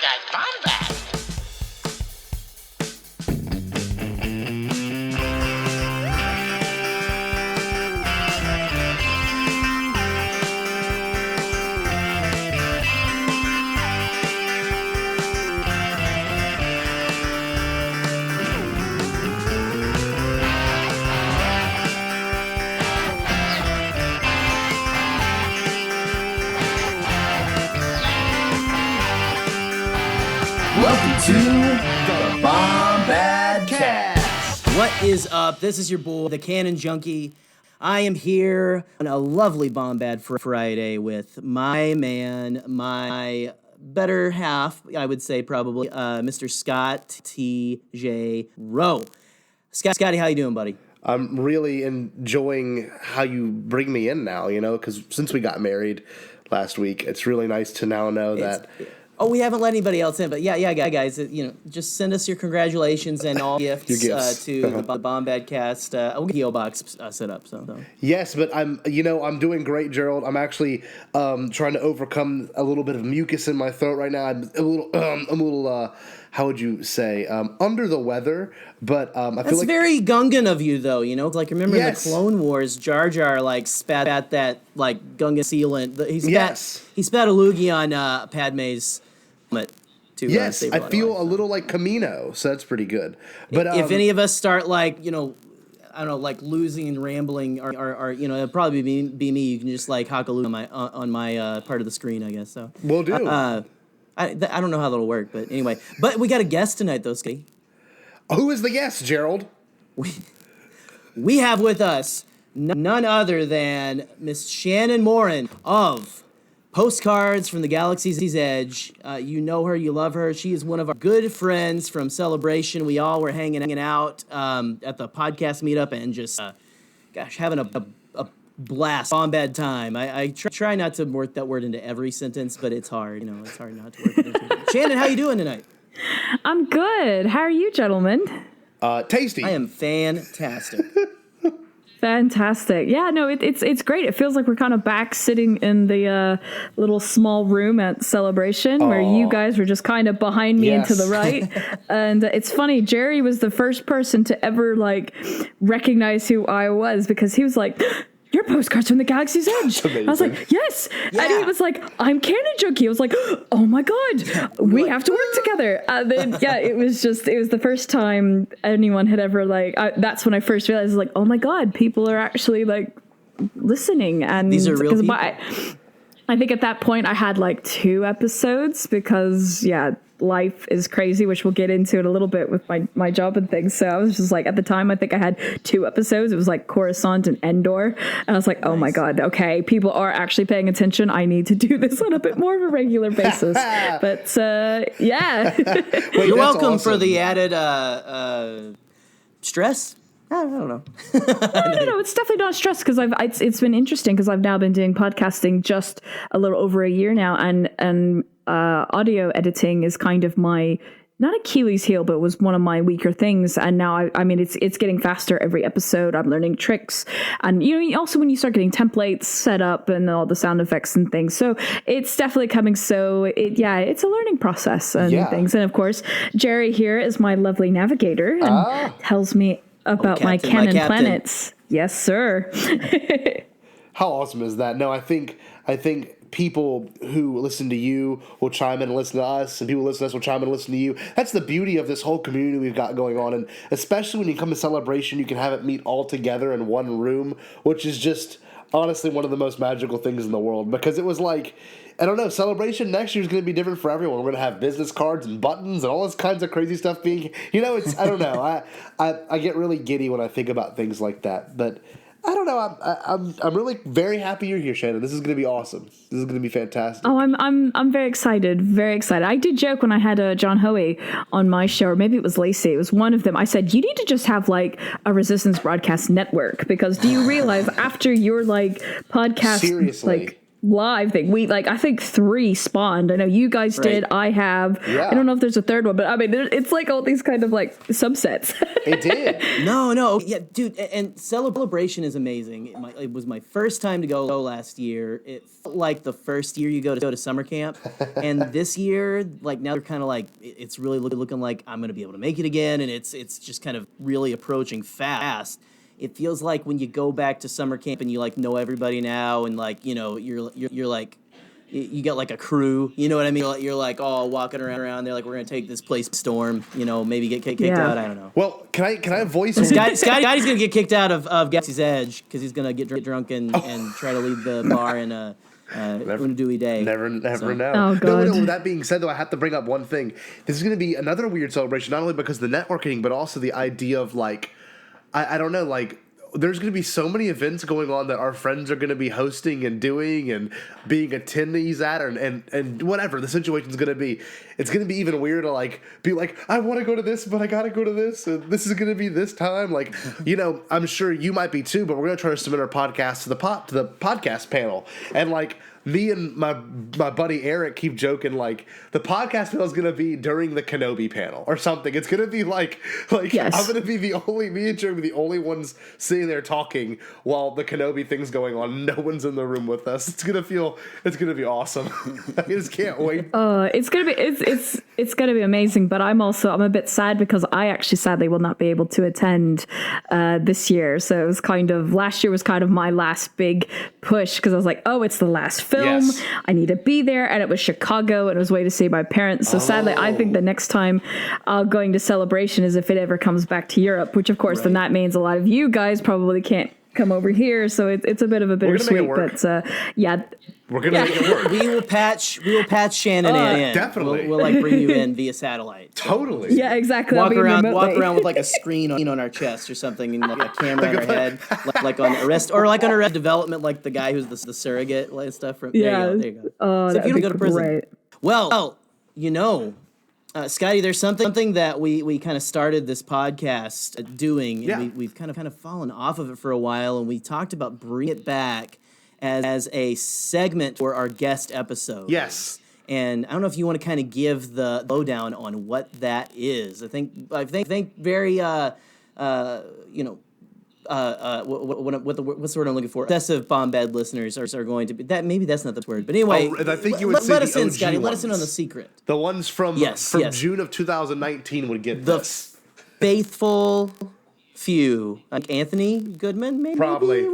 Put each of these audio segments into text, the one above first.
Bombad, Bombad. Welcome to the Bombadcast. What is up? This is your boy, the Cannon Junkie. I am here on a lovely Bombad Friday with my man, my better half, I would say probably, Mr. Scott T.J. Rowe. Scotty, how you doing, buddy? I'm really enjoying how you bring me in now, because since we got married last week, it's really nice to now know that... Oh, we haven't let anybody else in, but yeah, guys, just send us your congratulations and all gifts, to the Bombadcast. We'll get the PO box set up. So. Yes, but I'm doing great, Gerald. I'm actually trying to overcome a little bit of mucus in my throat right now. I'm a little. How would you say, under the weather, but I feel like... That's very Gungan of you, though, like, remember Yes. in the Clone Wars, Jar Jar, spat at that, Gungan sealant. He spat a loogie on Padme's helmet, too. Yes, I feel a little like Camino, so that's pretty good. But if any of us start, I don't know, losing and rambling, or it'll probably be me. You can just, hock a loop on my part of the screen, I guess, so. Will do. I don't know how that'll work, but anyway. But we got a guest tonight, though, Scotty. Who is the guest, Gerald? We have with us none other than Miss Shannon Moran of Postcards from the Galaxy's Edge. You know her, you love her. She is one of our good friends from Celebration. We all were hanging out at the podcast meetup and just, having a blast, bombad time. I try not to work that word into every sentence, but it's hard. It's hard not to work it into. Shannon, how you doing tonight? I'm good. How are you, gentlemen? Tasty. I am fantastic. Fantastic. Yeah, no, it's great. It feels like we're kind of back sitting in the little small room at Celebration where you guys were just kind of behind me and to the right. And it's funny, Gerry was the first person to ever recognize who I was because he was like, "You're Postcards from the Galaxy's Edge." I was like, "Yes." Yeah. And he was like, "I'm Cannon Junkie." I was like, "Oh my God, we have to work together." And then, it was the first time anyone had ever that's when I first realized, oh my God, people are actually listening. And these are real people. I think at that point I had 2 episodes because, life is crazy, which we'll get into in a little bit with my job and things. So I was just at the time, I think I had 2 episodes. It was Coruscant and Endor. And I was like, oh my God, okay, people are actually paying attention. I need to do this on a bit more of a regular basis. But yeah. Well, you're welcome awesome. For the added stress. I don't know. No, it's definitely not stress because it's been interesting because I've now been doing podcasting just a little over a year now, and audio editing is kind of my, not Achilles heel, but was one of my weaker things. And now I mean it's getting faster every episode. I'm learning tricks, and also when you start getting templates set up and all the sound effects and things, so it's definitely coming. So it's a learning process and things. And of course, Gerry here is my lovely navigator and tells me about my canon planets. Yes, sir. How awesome is that? No, I think people who listen to you will chime in and listen to us, and people who listen to us will chime in and listen to you. That's the beauty of this whole community we've got going on, and especially when you come to Celebration, you can have it meet all together in one room, which is just honestly one of the most magical things in the world, because it was I don't know, Celebration next year is going to be different for everyone. We're going to have business cards and buttons and all this kinds of crazy stuff being, it's, I don't know. I get really giddy when I think about things like that. But I don't know. I'm really very happy you're here, Shannon. This is going to be awesome. This is going to be fantastic. Oh, I'm very excited. Very excited. I did joke when I had John Hoey on my show, or maybe it was Lacey. It was one of them. I said, you need to just have a Resistance broadcast network, because do you realize after your podcast, seriously. live thing. We I think 3 spawned. I know you guys did. I have. Yeah. I don't know if there's a third one, but I mean, it's like all these kind of subsets. It did. No, yeah, dude, and Celebration is amazing. It was my first time to go last year. It felt like the first year you go to summer camp, and this year, now they're kind of it's really looking like I'm gonna be able to make it again, and it's just kind of really approaching fast. It feels like when you go back to summer camp and you know everybody now, and you're you got a crew, you know what I mean? You're all walking around there we're gonna take this place storm, maybe get kicked out. I don't know. Well, can I voice Scotty's gonna get kicked out of Galaxy's Edge because he's gonna get drunk and try to leave the bar in a Unadui day. Never know. Oh, God. No, that being said, though, I have to bring up one thing. This is going to be another weird celebration, not only because of the networking, but also the idea of I don't know, there's going to be so many events going on that our friends are going to be hosting and doing and being attendees at, and whatever the situation's going to be. It's going to be even weird to be I want to go to this, but I got to go to this, and this is going to be this time. I'm sure you might be too, but we're going to try to submit our podcast to the podcast panel, and me and my buddy Eric keep joking the podcast panel is going to be during the Kenobi panel or something. It's going to be yes. I'm going to be me and Gerry be the only ones sitting there talking while the Kenobi thing's going on. No one's in the room with us. It's going to be awesome. I just can't wait. It's going to be amazing, but I'm a bit sad because I actually sadly will not be able to attend this year. So it was last year was kind of my last big push because I was it's the last film. Yes. I need to be there, and it was Chicago, and it was way to see my parents. So sadly, I think the next time going to Celebration is if it ever comes back to Europe, which of course then that means a lot of you guys probably can't come over here. So it's a bit of a bittersweet, but yeah. We're gonna make it work. We will patch Shannon in. Definitely. We'll bring you in via satellite. Totally. Yeah, exactly. Walk around with a screen on our chest or something, and a camera on our head, on Arrested Development, the guy who's the surrogate and stuff. There you go. Oh, so if you don't go to prison, great. Well, Scotty, there's something that we kind of started this podcast doing, and we've kind of fallen off of it for a while, and we talked about bringing it back as a segment for our guest episodes. Yes. And I don't know if you want to kind of give the lowdown on what that is. I think very what's the word I'm looking for? Obsessive Bombad listeners are going to be that. Maybe that's not the word, but anyway. I think you would say let us the in, OG Scotty. ones. Let us in on the secret. The ones from Yes. June of 2019 would get The this. faithful few, like Anthony Goodman, maybe. Probably.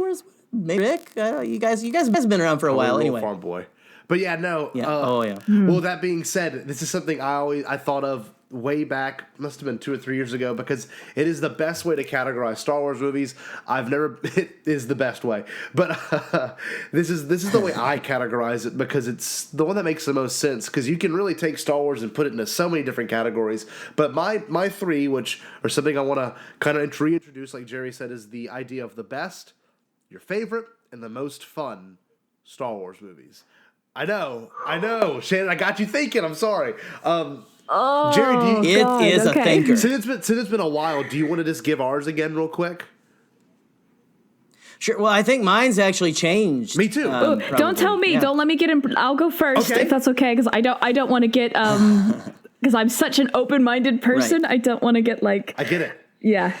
Maybe Rick. You guys have been around for a while anyway. Farm boy. But yeah, no. Yeah. Well, that being said, this is something I thought of way back, must have been 2 or 3 years ago, because it is the best way to categorize Star Wars movies. It is the best way, but this is the way I categorize it because it's the one that makes the most sense. Because you can really take Star Wars and put it into so many different categories. But my 3, which are something I want to kind of reintroduce, like Gerry said, is the idea of the best, your favorite, and the most fun Star Wars movies. I know, Shannon. I got you thinking. I'm sorry. Gerry, It is a thinker. Since it's been a while, do you want to just give ours again real quick? Sure. Well, I think mine's actually changed. Me too. Don't tell me. Yeah. Don't let me get in. I'll go first if that's okay, because I don't want to get because I'm such an open-minded person. Right. I don't want to get I get it. Yeah.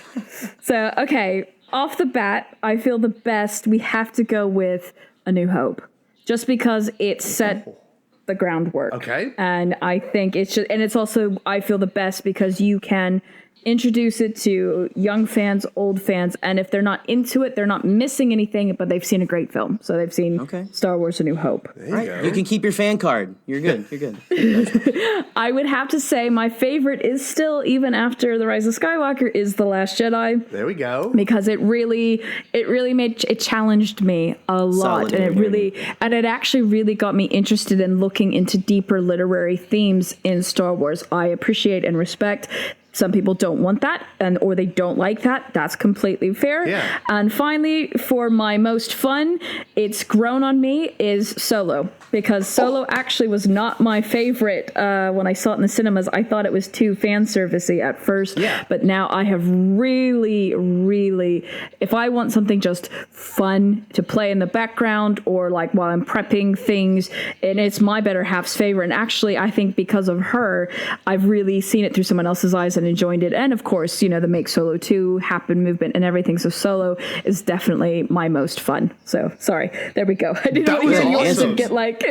So okay, off the bat, I feel the best. We have to go with A New Hope, just because it set the groundwork. Okay. And I think it's also, I feel the best because you can introduce it to young fans, old fans, and if they're not into it, they're not missing anything, but they've seen a great film. So they've seen Star Wars: A New Hope. You can keep your fan card. You're good. You're good. I would have to say my favorite is still, even after The Rise of Skywalker, is The Last Jedi. There we go. Because it challenged me a lot. And it actually really got me interested in looking into deeper literary themes in Star Wars. I appreciate and respect. Some people don't want that, or they don't like that. That's completely fair. Yeah. And finally, for my most fun, it's grown on me, is Solo. because Solo actually was not my favorite when I saw it in the cinemas. I thought it was too fan servicey at first, but now I have really, if I want something just fun to play in the background or like while I'm prepping things, and it's my better half's favorite. And actually, I think because of her, I've really seen it through someone else's eyes and enjoyed it. And of course, you know, the Make Solo 2 happen movement and everything. So Solo is definitely my most fun. So sorry, there we go. I didn't know you guys would get like.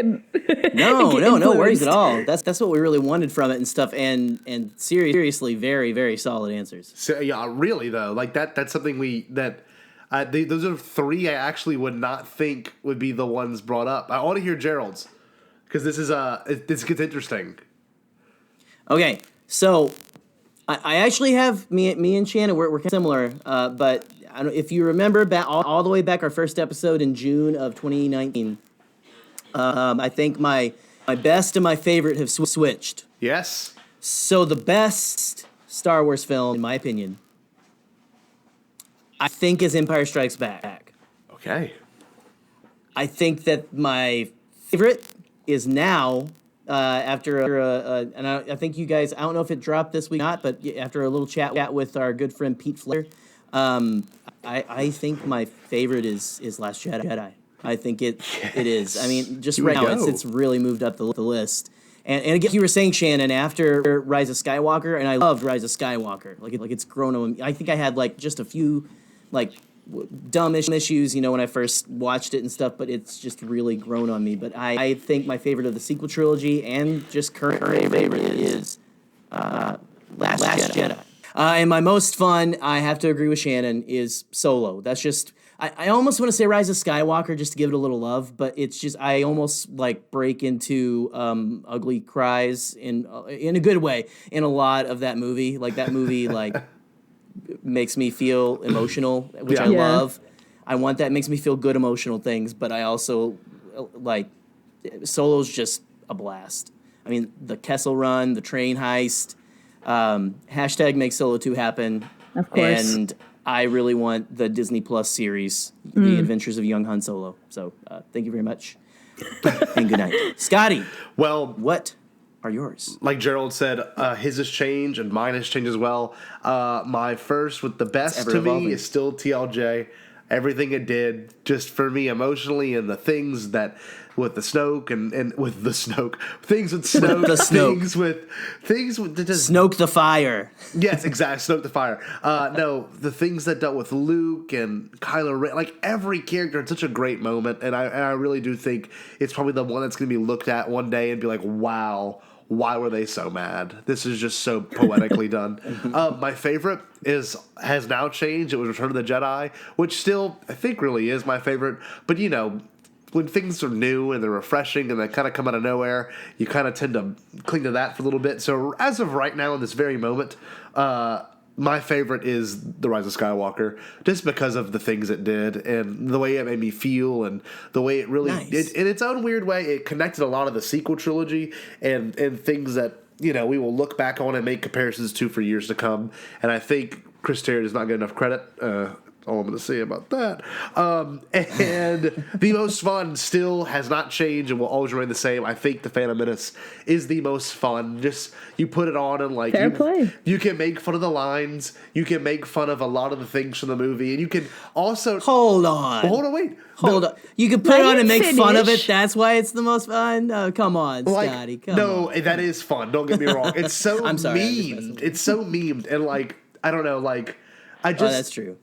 No worries at all. That's what we really wanted from it and stuff. And seriously, very, very solid answers. So, yeah, really though, like that's something those are three I actually would not think would be the ones brought up. I want to hear Gerald's because this gets interesting. Okay, so I actually have me and Shannon we're similar, but I don't, if you remember back all the way back our first episode in June of 2019, I think my best and my favorite have switched. Yes. So the best Star Wars film, in my opinion, I think is Empire Strikes Back. Okay. I think that my favorite is now after and I think you guys, I don't know if it dropped this week or not, but after a little chat with our good friend Pete Flair, I think my favorite is Last Jedi. I think it is. I mean, just right now it's really moved up the list. And again, you were saying, Shannon, after Rise of Skywalker, and I loved Rise of Skywalker. Like it's grown on me. I think I had like just a few like dumb issues, you know, when I first watched it and stuff, but it's just really grown on me. But I think my favorite of the sequel trilogy and just current favorite is Last Jedi. And my most fun, I have to agree with Shannon, is Solo. That's just, I almost want to say Rise of Skywalker just to give it a little love, but it's just, I almost like break into ugly cries in a good way in a lot of that movie. Like that movie, like makes me feel emotional, which I love. I want that. It makes me feel good emotional things, but I also like Solo's just a blast. I mean, the Kessel Run, the train heist, hashtag make Solo 2 happen. Of course. And I really want the Disney Plus series, The Adventures of Young Han Solo. So thank you very much. And good night. Scotty, well, what are yours? Like Gerald said, his has changed and mine has changed as well. My first with the best to me is still TLJ. Everything it did just for me emotionally, and the things that with the Snoke and with the Snoke, things with Snoke, things with just Snoke the Fire. Yes, exactly. Snoke the Fire. No, the things that dealt with Luke and Kylo Ren, like every character had such a great moment, and I really do think it's probably the one that's going to be looked at one day and be like, wow, why were they so mad? This is just so poetically done. My favorite has now changed. It was Return of the Jedi, which still I think really is my favorite. But you know, when things are new and they're refreshing and they kind of come out of nowhere, you kind of tend to cling to that for a little bit. So as of right now, in this very moment, my favorite is The Rise of Skywalker, just because of the things it did and the way it made me feel and the way it really, in its own weird way, it connected a lot of the sequel trilogy and things that, you know, we will look back on and make comparisons to for years to come. And I think Chris Terry does not get enough credit. All I'm going to say about that. And the most fun still has not changed and will always remain the same. I think The Phantom Menace is the most fun. Just, you put it on and like, you can make fun of the lines. You can make fun of a lot of the things from the movie. And you can also... Hold on. Wait. Hold on. You can put it on and make fun of it. That's why it's the most fun? Oh, come on, Scotty. Come on. No, that is fun. Don't get me wrong. It's so I'm sorry, memed. It's so memed. And like, I don't know, like, I just... Oh, that's true.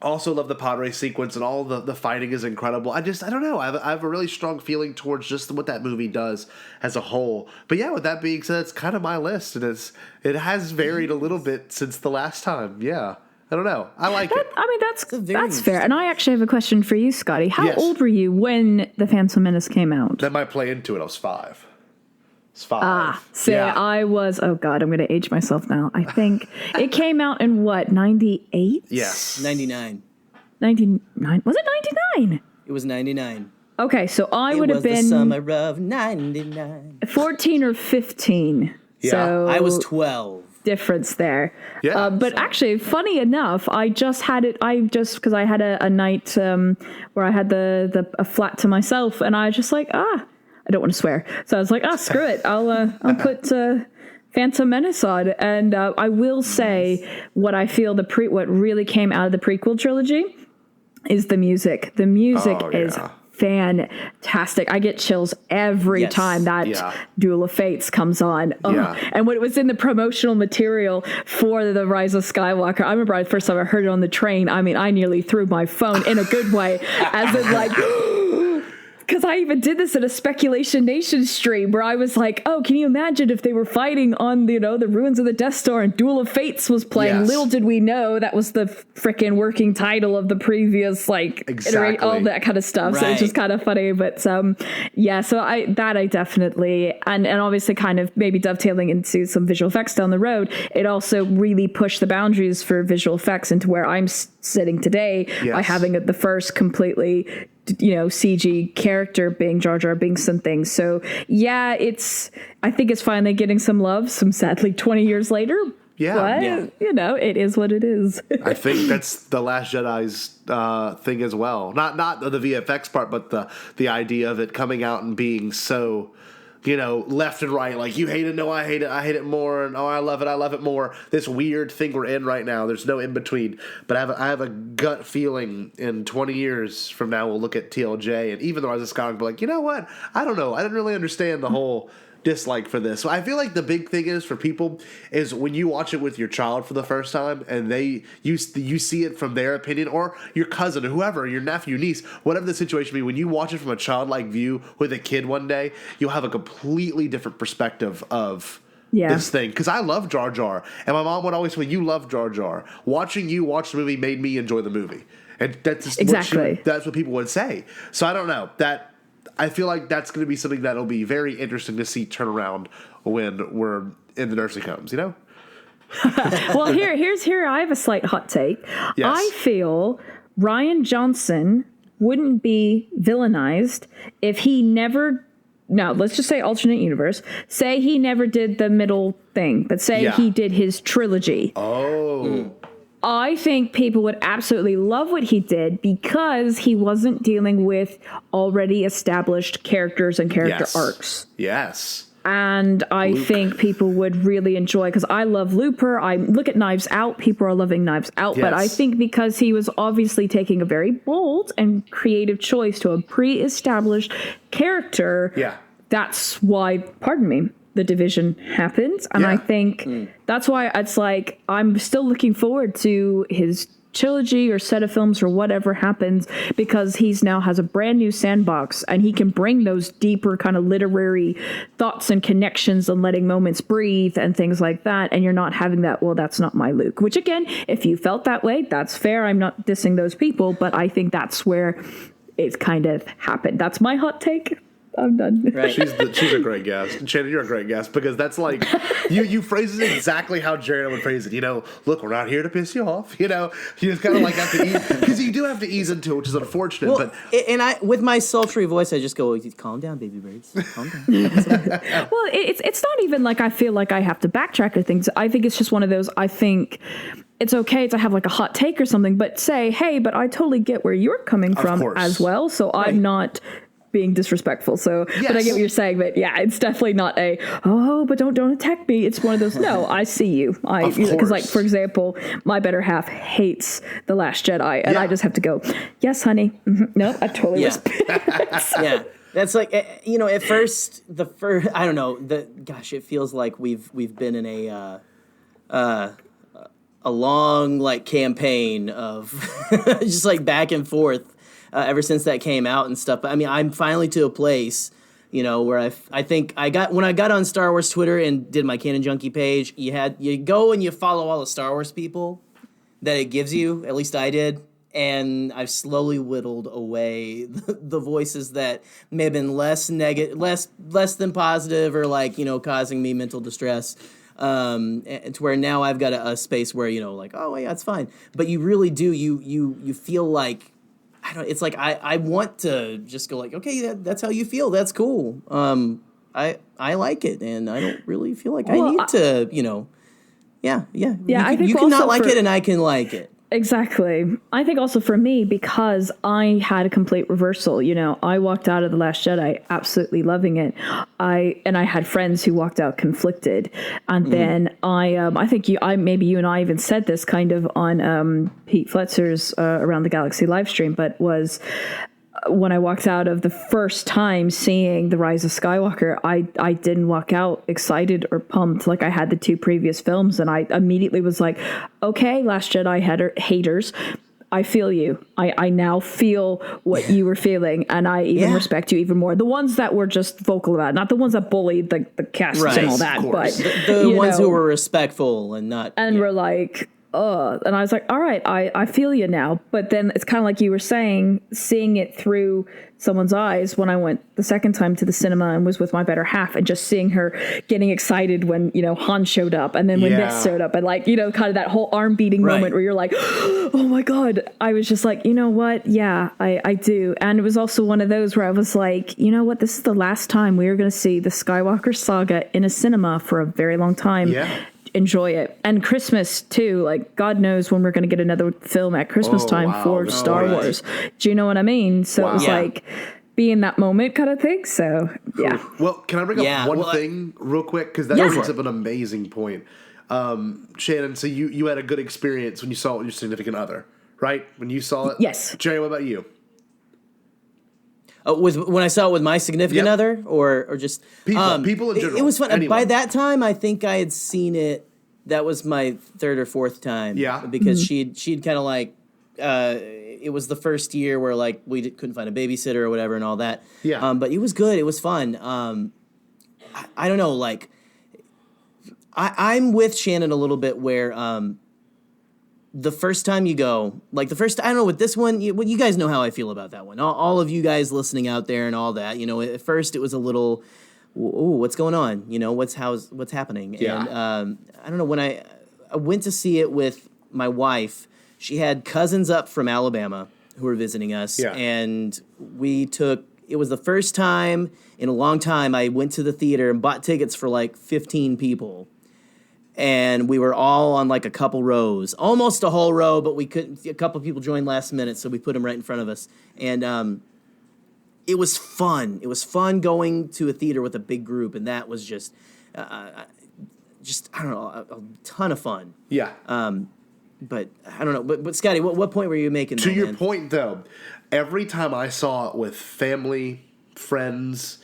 Also love the pod race sequence and all the fighting is incredible. I don't know. I have a really strong feeling towards just what that movie does as a whole. But yeah, with that being said, it's kind of my list, and it has varied a little bit since the last time. Yeah, I don't know. I like it. I mean, that's fair. And I actually have a question for you, Scotty. How old were you when The Phantom Menace came out? That might play into it. I was 5. I was, oh God, I'm going to age myself now. I think it came out in what, 98? Yes. 99. 99? Was it 99? It was 99. Okay, so I would have been... It was the summer of 99. 14 or 15. Yeah. So I was 12. Difference there. Yeah. But actually, funny enough, I just had it, because I had a night where I had a flat to myself, and I just like, I don't want to swear. So I was like, screw it. I'll put Phantom Menace on. And I will say what I feel what really came out of the prequel trilogy is the music. The music is fantastic. I get chills every time that Duel of Fates comes on. And when it was in the promotional material for The Rise of Skywalker, I remember the first time I heard it on the train. I mean, I nearly threw my phone in a good way, as in like, because I even did this in a Speculation Nation stream where I was like, oh, can you imagine if they were fighting on, the ruins of the Death Star and Duel of Fates was playing? Little did we know that was the frickin' working title of the previous, iteration, all that kind of stuff. Right. So it's just kind of funny. But so I definitely, and obviously kind of maybe dovetailing into some visual effects down the road, it also really pushed the boundaries for visual effects into where I'm sitting today by having the first completely CG character being Jar Jar Binks and things. So I think it's finally getting some love, some sadly 20 years later. But it is what it is. I think that's the Last Jedi's thing as well. Not the VFX part, but the idea of it coming out and being so, left and right. Like, you hate it, no, I hate it more, and I love it more. This weird thing we're in right now. There's no in between. But I have a gut feeling in 20 years from now we'll look at TLJ, and even though I was a Scotty, be like, you know what? I don't know. I didn't really understand the whole dislike for this. So I feel like the big thing is for people is when you watch it with your child for the first time and you see it from their opinion, or your cousin or whoever, your nephew, niece, whatever the situation may be, when you watch it from a childlike view with a kid one day, you'll have a completely different perspective of this thing. Because I love Jar Jar, and my mom would always say, you love Jar Jar. Watching you watch the movie made me enjoy the movie. And that's just that's what people would say. So I don't know. I feel like that's going to be something that'll be very interesting to see turn around when we're in the nursing homes, Well, here I have a slight hot take. Yes. I feel Rian Johnson wouldn't be villainized if he never, now let's just say alternate universe, say he never did the middle thing, but say he did his trilogy. I think people would absolutely love what he did because he wasn't dealing with already established characters and character arcs. Yes. And I think people would really enjoy, because I love Looper. I look at Knives Out. People are loving Knives Out. Yes. But I think because he was obviously taking a very bold and creative choice to a pre-established character, that's why, The Division happens. And I think that's why it's like, I'm still looking forward to his trilogy or set of films or whatever happens, because he's now has a brand new sandbox and he can bring those deeper kind of literary thoughts and connections and letting moments breathe and things like that. And you're not having that, well, that's not my Luke, which again, if you felt that way, that's fair. I'm not dissing those people, but I think that's where it's kind of happened. That's my hot take. I'm done. Right. She's a great guest. Shannon, you're a great guest, because that's like you phrase it exactly how Gerry would phrase it. Look, we're not here to piss you off. You just kind of like have to ease, because you do have to ease into it, which is unfortunate. Well, and I, with my sultry voice, I just go, calm down, baby birds, calm down. Well, it's not even like I feel like I have to backtrack or things. I think it's just one of those. I think it's okay to have like a hot take or something, but say, hey, but I totally get where you're coming from as well. So I'm not being disrespectful. So, but I get what you're saying. But it's definitely not but don't attack me. It's one of those. No, I see you. Because like, for example, my better half hates The Last Jedi, and I just have to go, yes, honey. Mm-hmm. No, I totally respect. That's like, at first, I don't know, it feels like we've been in a long like campaign of just like back and forth ever since that came out and stuff. But I mean, I'm finally to a place, where I think when I got on Star Wars Twitter and did my Canon Junkie page, you go and you follow all the Star Wars people that it gives you, at least I did. And I've slowly whittled away the voices that may have been less than positive, or like, causing me mental distress. And to where now I've got a space where, like, oh yeah, it's fine. But you really do, you feel like, it's like I want to just go like, okay, that's how you feel. That's cool. I like it, and I don't really feel like I need to, I think you can not like it, and I can like it. Exactly. I think also for me, because I had a complete reversal, I walked out of The Last Jedi absolutely loving it. I had friends who walked out conflicted. And then I think maybe you and I even said this kind of on Pete Fletzer's Around the Galaxy live stream, but was when I walked out of the first time seeing The Rise of Skywalker, I didn't walk out excited or pumped like I had the two previous films. And I immediately was like, okay, Last Jedi haters, I feel you. I now feel what you were feeling, and I even respect you even more. The ones that were just vocal about it, not the ones that bullied the cast and all that, but the ones who were respectful and not... And were like... And I was like, all right, I feel you now. But then it's kind of like you were saying, seeing it through someone's eyes when I went the second time to the cinema and was with my better half, and just seeing her getting excited when, Han showed up, and then when this showed up, and kind of that whole arm beating moment where you're like, oh my God. I was just like, you know what? Yeah, I do. And it was also one of those where I was like, you know what? This is the last time we are going to see the Skywalker saga in a cinema for a very long time. Yeah. Enjoy it. And Christmas too, like God knows when we're going to get another film at Christmas time for Star Wars. Do you know what I mean? So it was like be in that moment kind of thing. So yeah. Well, can I bring up one thing real quick? Because that brings up an amazing point. Shannon, so you had a good experience when you saw it with your significant other, right? When you saw it? Yes. Gerry, what about you? When I saw it with my significant other, or just people in general. It was fun. Anyone. By that time, I think I had seen it. That was my third or fourth time. Yeah, because she'd kind of like it was the first year where like we couldn't find a babysitter or whatever and all that. Yeah, but it was good. It was fun. I don't know. Like I'm with Shannon a little bit where the first time you go, like I don't know, with this one, you guys know how I feel about that one. All of you guys listening out there and all that, at first it was a little, ooh, what's going on? What's happening? Yeah. And I don't know, when I went to see it with my wife, she had cousins up from Alabama who were visiting us. Yeah. And it was the first time in a long time I went to the theater and bought tickets for like 15 people. And we were all on like a couple rows, almost a whole row, but we couldn't. A couple people joined last minute, so we put them right in front of us. And it was fun. It was fun going to a theater with a big group, and that was just I don't know, a ton of fun. Yeah. But I don't know. But Scotty, what point were you making? To your point, though, every time I saw it with family, friends,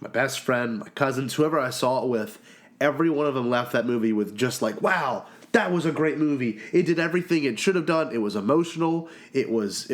my best friend, my cousins, whoever I saw it with, every one of them left that movie with just like, wow, that was a great movie. It did everything it should have done. It was emotional. It was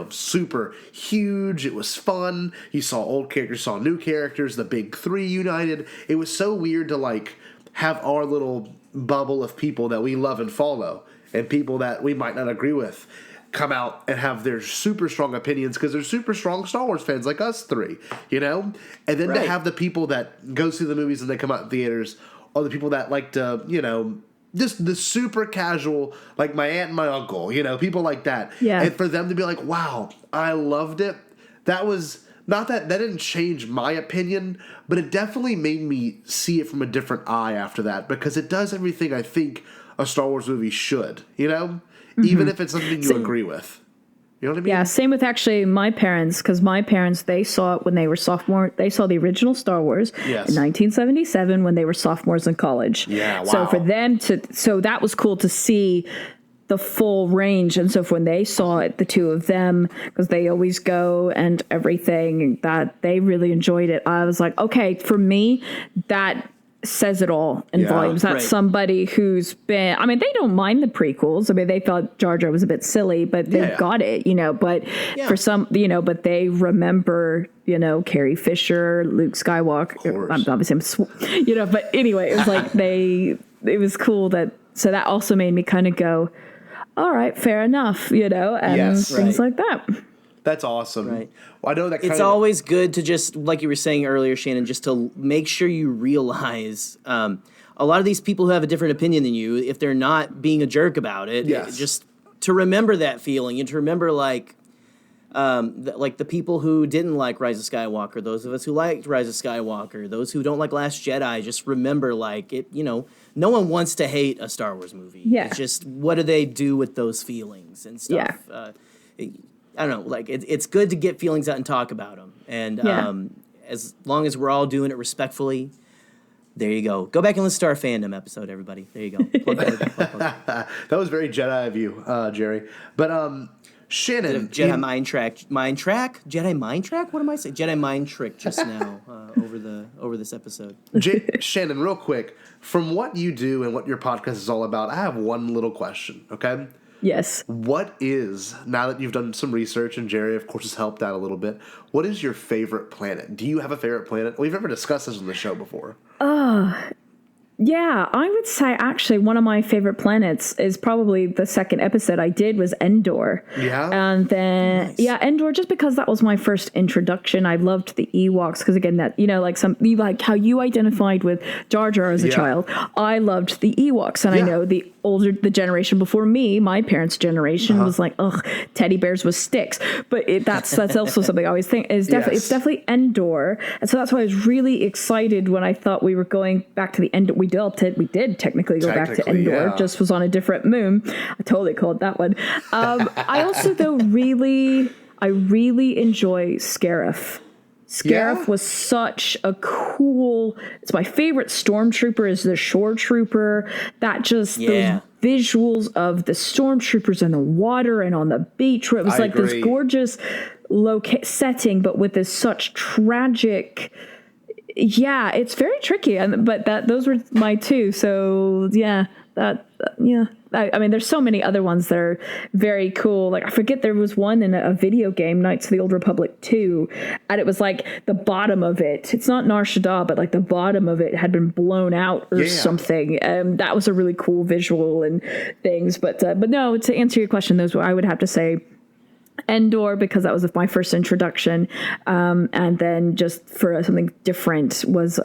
super huge. It was fun. You saw old characters, saw new characters, the big three united. It was so weird to like have our little bubble of people that we love and follow, and people that we might not agree with come out and have their super strong opinions because they're super strong Star Wars fans like us three, And then to have the people that go see the movies and they come out in theaters, or the people that like to, just the super casual, like my aunt and my uncle, people like that. Yeah. And for them to be like, wow, I loved it. That was not that didn't change my opinion, but it definitely made me see it from a different eye after that, because it does everything I think a Star Wars movie should, even if it's something you agree with. You know what I mean? Yeah, same with actually my parents, because my parents, they saw it when they were sophomore. They saw the original Star Wars in 1977 when they were sophomores in college. Yeah, wow. So for them so that was cool to see the full range. And so when they saw it, the two of them, because they always go and everything, that they really enjoyed it. I was like, okay, for me, that says it all in volumes. That's somebody who's been, they don't mind the prequels. They thought Jar Jar was a bit silly, but they got it, but for some, but they remember, Carrie Fisher, Luke Skywalker, obviously, but anyway, it was like it was cool so that also made me kind of go, all right, fair enough, and things like that. That's awesome. Right. Well, I know that it's always good to just, like you were saying earlier, Shannon, just to make sure you realize a lot of these people who have a different opinion than you, if they're not being a jerk about it, just to remember that feeling and to remember, like, like the people who didn't like Rise of Skywalker, those of us who liked Rise of Skywalker, those who don't like Last Jedi, just remember, like, it, you know, no one wants to hate a Star Wars movie. Yeah. It's just, what do they do with those feelings and stuff? Yeah. I don't know, like, it's good to get feelings out and talk about them. And as long as we're all doing it respectfully, there you go. Go back and listen to our fandom episode, everybody. There you go. Plug. That was very Jedi of you, Gerry. But Shannon, Jedi mind track. Jedi mind track. What am I saying? Jedi mind trick just now over this episode. Shannon, real quick, from what you do and what your podcast is all about, I have one little question. Okay. Yes. What is, now that you've done some research and Gerry, of course, has helped out a little bit, what is your favorite planet? Do you have a favorite planet? We've never discussed this on the show before. Yeah, I would say actually one of my favorite planets is probably the second episode I did was Endor. Yeah? And then, Endor, just because that was my first introduction. I loved the Ewoks because, again, that, you know, like how you identified with Jar Jar as a child. I loved the Ewoks. And I know the generation before me, my parents' generation, was like, ugh, teddy bears with sticks. But that's also something I always think is definitely, it's definitely Endor. And so that's why I was really excited when I thought we were going back to the end. We did technically go back to Endor, just was on a different moon. I totally called that one. I also, though, really enjoy Scarif. Scarif was such a cool, it's my favorite stormtrooper is the shore trooper. That just, those visuals of the stormtroopers in the water and on the beach, where it was this gorgeous setting, but with this such tragic... Yeah, it's very tricky, but those were my two. So I mean, there's so many other ones that are very cool. Like I forget there was one in a video game, Knights of the Old Republic 2, and it was like the bottom of it. It's not Nar Shaddaa, but like the bottom of it had been blown out or something. That was a really cool visual and things. But no, to answer your question, those were, I would have to say, Endor, because that was my first introduction, and then just for something different was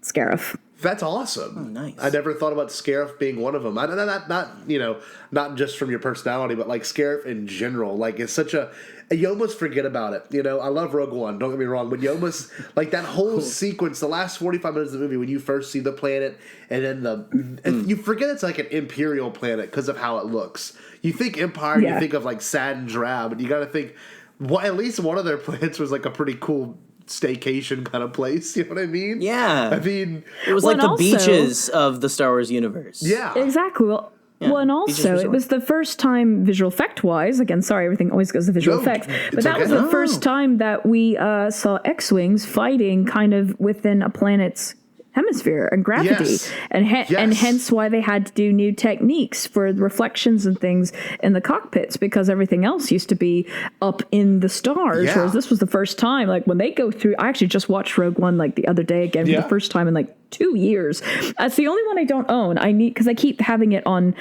Scarif. That's awesome. Oh, nice. I never thought about Scarif being one of them. Not just from your personality, but like Scarif in general. Like it's such a you almost forget about it. You know, I love Rogue One. Don't get me wrong, but you almost like that whole sequence, the last 45 minutes of the movie when you first see the planet, and then and you forget it's like an Imperial planet because of how it looks. You think Empire, you think of like sad and drab, and you got to think, at least one of their planets was like a pretty cool staycation kind of place. You know what I mean? Yeah. I mean, it was like the beaches of the Star Wars universe. Yeah. Exactly. Well, and also, it was the first time visual effect-wise, again, sorry, everything always goes to visual effects, but that was the first time that we saw X-Wings fighting kind of within a planet's hemisphere and gravity, and hence why they had to do new techniques for reflections and things in the cockpits, because everything else used to be up in the stars, whereas this was the first time, like when they go through, I actually just watched Rogue One like the other day again for the first time in like 2 years. It's the only one I don't own. I need, because I keep having it on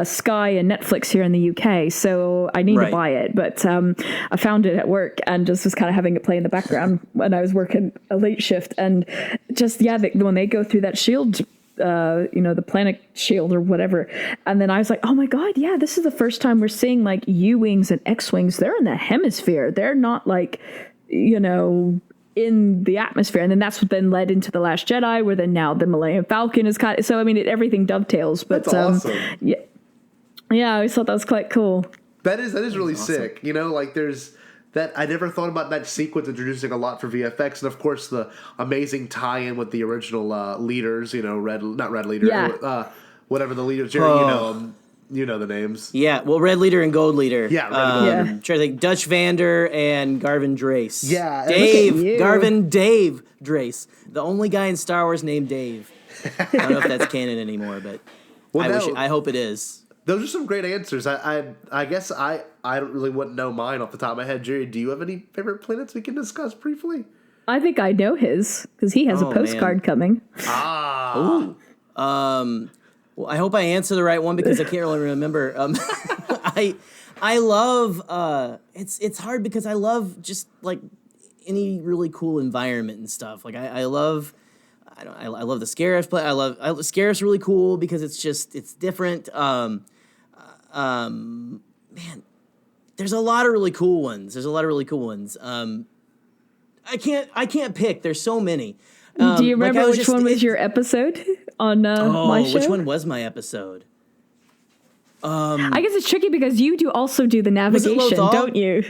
Sky and Netflix here in the UK, so I need to buy it. But I found it at work and just was kind of having it play in the background when I was working a late shift, and just when they go through that shield, the planet shield or whatever, and then I was like, oh my god, this is the first time we're seeing like U-wings and X-wings. They're in the hemisphere. They're not like, in the atmosphere. And then that's what then led into The Last Jedi, where then now the Millennium Falcon is kind of, so I mean, everything dovetails. But that's awesome. I always thought that was quite cool. That is really sick. Like there's that, I never thought about that sequence introducing a lot for VFX, and of course the amazing tie-in with the original leaders. Whatever the leaders. Gerry, you know the names. Yeah, well, Red Leader and Gold Leader. Yeah, I'm trying to think. Dutch Vander and Garvin Drace. Yeah. Garvin Dave Drace. The only guy in Star Wars named Dave. I don't know if that's canon anymore, but I hope it is. Those are some great answers. I guess I don't really wouldn't know mine off the top of my head. Gerry, do you have any favorite planets we can discuss briefly? I think I know his, because he has a postcard coming. Ooh. Well, I hope I answer the right one because I can't really remember. I love it's hard because I love just like any really cool environment and stuff. Like I love the Scarif play. Scarif's really cool because it's different. Man, there's a lot of really cool ones. I can't pick. There's so many. Do you remember which one was your episode on my show? Which one was my episode? I guess it's tricky because you also do the navigation, don't you?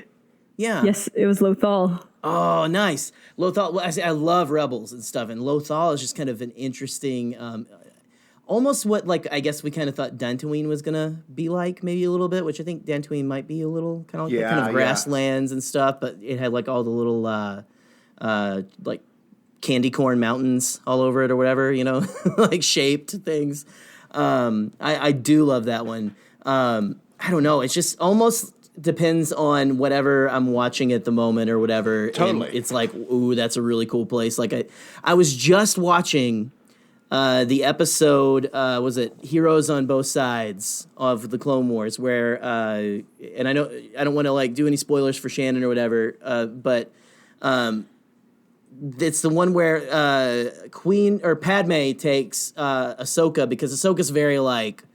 Yeah. Yes, it was Lothal. Oh, nice. Lothal. Well, I love Rebels and stuff, and Lothal is just kind of an interesting, almost what, like, I guess we kind of thought Dantooine was gonna be like, maybe a little bit, which I think Dantooine might be a little kind of grasslands and stuff, but it had like all the little like candy corn mountains all over it or whatever, you know, like shaped things. I do love that one. I don't know. It's just almost depends on whatever I'm watching at the moment or whatever. Totally. And it's like, ooh, that's a really cool place. Like I was just watching the episode, was it Heroes on Both Sides of the Clone Wars, where, and I know I don't want to like do any spoilers for Shannon or whatever, but it's the one where Queen or Padme takes Ahsoka, because Ahsoka's very like,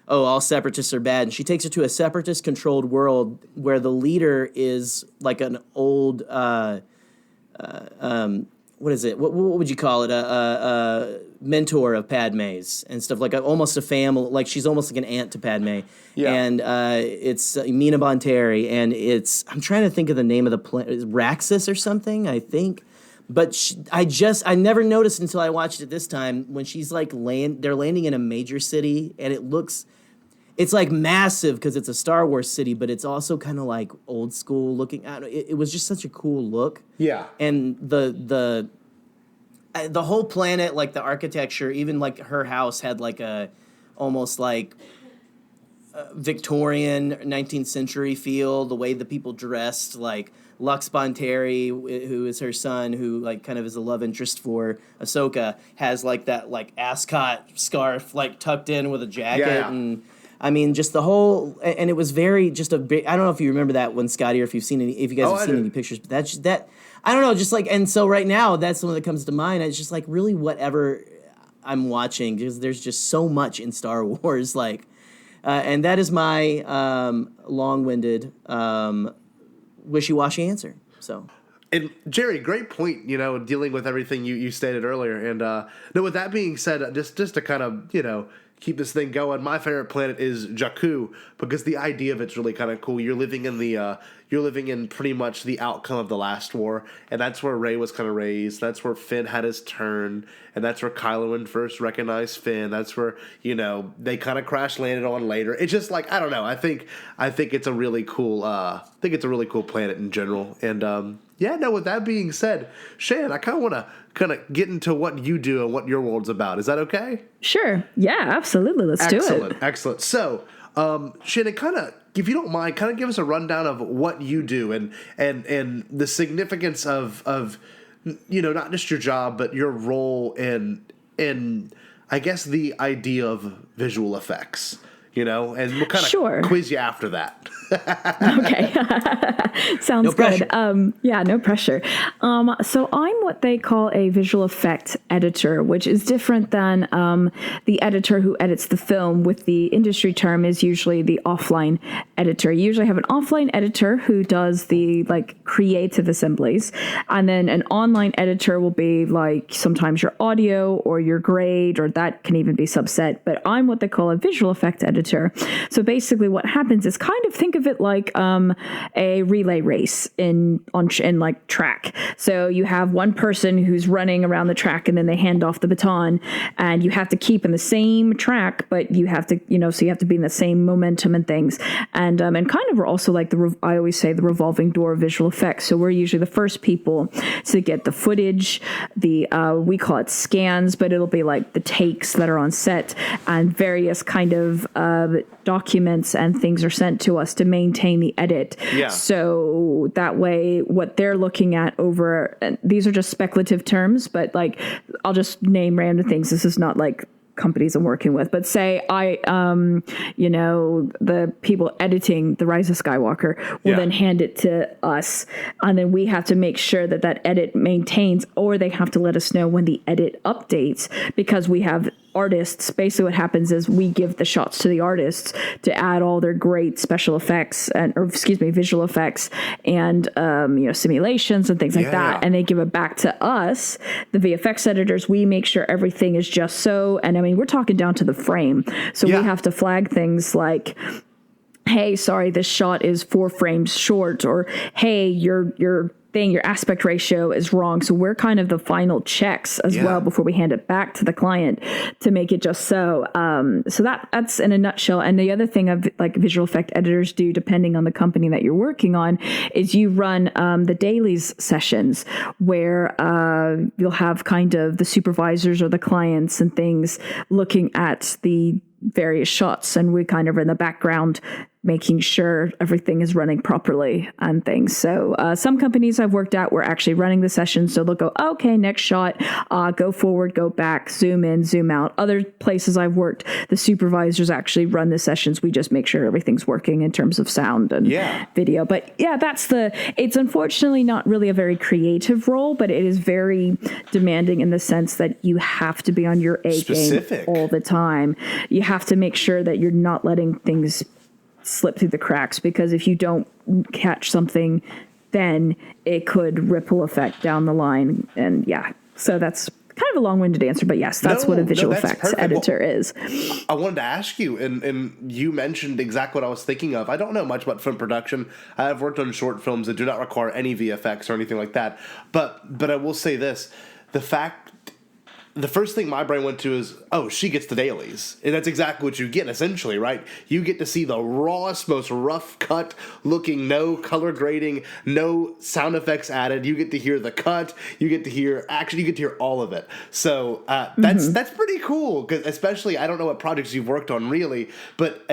oh, all separatists are bad, and she takes her to a separatist-controlled world where the leader is like an old, what is it? What would you call it? A mentor of Padme's and stuff, like almost a family. Like she's almost like an aunt to Padme. Yeah. And it's Mina Bonteri, and I'm trying to think of the name of the planet, Raxus or something, I think. But I never noticed until I watched it this time when she's like they're landing in a major city, and it's like massive because it's a Star Wars city, but it's also kind of like old school looking. I don't know, it was just such a cool look. Yeah. And the whole planet, like the architecture, even like her house had like a almost like Victorian 19th century feel, the way the people dressed, like Lux Bonteri, who is her son, who like kind of is a love interest for Ahsoka, has like that like ascot scarf like tucked in with a jacket. Yeah. And I mean, just the whole, and it was very just a big, I don't know if you remember that one, Scotty, or if you guys have seen any pictures, but that I don't know, just like, and so right now that's the one that comes to mind. It's just like really whatever I'm watching, because there's just so much in Star Wars, like, and that is my long-winded wishy-washy answer. So, and Gerry, great point. You know, dealing with everything you stated earlier. And no, with that being said, just to kind of keep this thing going, my favorite planet is Jakku, because the idea of it's really kind of cool. You're living in pretty much the outcome of the last war, and that's where Rey was kind of raised. That's where Finn had his turn, and that's where Kylo Ren first recognized Finn. That's where they kind of crash landed on later. It's just like, I don't know. I think it's a really cool. Planet in general. And with that being said, Shan, I kind of want to get into what you do and what your world's about. Is that okay? Sure. Yeah, absolutely. Let's do it. Excellent. So, Shannon, kind of, if you don't mind, kind of give us a rundown of what you do and the significance of not just your job, but your role in I guess the idea of visual effects. And we'll kind of quiz you after that. Okay. Sounds good. No pressure. So I'm what they call a visual effect editor, which is different than the editor who edits the film. With the industry term is usually the offline editor. You usually have an offline editor who does the creative assemblies, and then an online editor will be like sometimes your audio or your grade, or that can even be subset. But I'm what they call a visual effect editor. So basically what happens is, kind of think of it like a relay race in track. So you have one person who's running around the track, and then they hand off the baton, and you have to keep in the same track, but you have to, so you have to be in the same momentum and things. And kind of we're also like I always say the revolving door of visual effects. So we're usually the first people to get the footage, we call it scans, but it'll be like the takes that are on set, and various kind of documents and things are sent to us to maintain the edit. Yeah. So that way, what they're looking at over, and these are just speculative terms, but I'll just name random things. This is not like companies I'm working with, but say the people editing The Rise of Skywalker will then hand it to us, and then we have to make sure that edit maintains, or they have to let us know when the edit updates, because we have artists, basically what happens is we give the shots to the artists to add all their great special effects visual effects and, simulations and things like that. And they give it back to us, the VFX editors. We make sure everything is just so, and I mean, we're talking down to the frame. So we have to flag things like, hey, sorry, this shot is 4 frames short, or hey, your aspect ratio is wrong. So we're kind of the final checks as well before we hand it back to the client to make it just so. So that's in a nutshell. And the other thing of like visual effect editors do, depending on the company that you're working on, is you run the dailies sessions where you'll have kind of the supervisors or the clients and things looking at the various shots, and we kind of are in the background making sure everything is running properly and things. So some companies I've worked at were actually running the sessions. So they'll go, okay, next shot, go forward, go back, zoom in, zoom out. Other places I've worked, the supervisors actually run the sessions. We just make sure everything's working in terms of sound and video. But yeah, it's unfortunately not really a very creative role, but it is very demanding in the sense that you have to be on your A game all the time. You have to make sure that you're not letting things slip through the cracks, because if you don't catch something, then it could ripple effect down the line. And so that's kind of a long-winded answer, but yes, that's what a visual effects editor is. I wanted to ask you, and you mentioned exactly what I was thinking of. I don't know much about film production. I have worked on short films that do not require any VFX or anything like that. But I will say this: the first thing my brain went to is, oh, she gets the dailies. And that's exactly what you get, essentially, right? You get to see the rawest, most rough cut looking, no color grading, no sound effects added. You get to hear the cut. You get to hear all of it. So that's pretty cool, because especially, I don't know what projects you've worked on really, but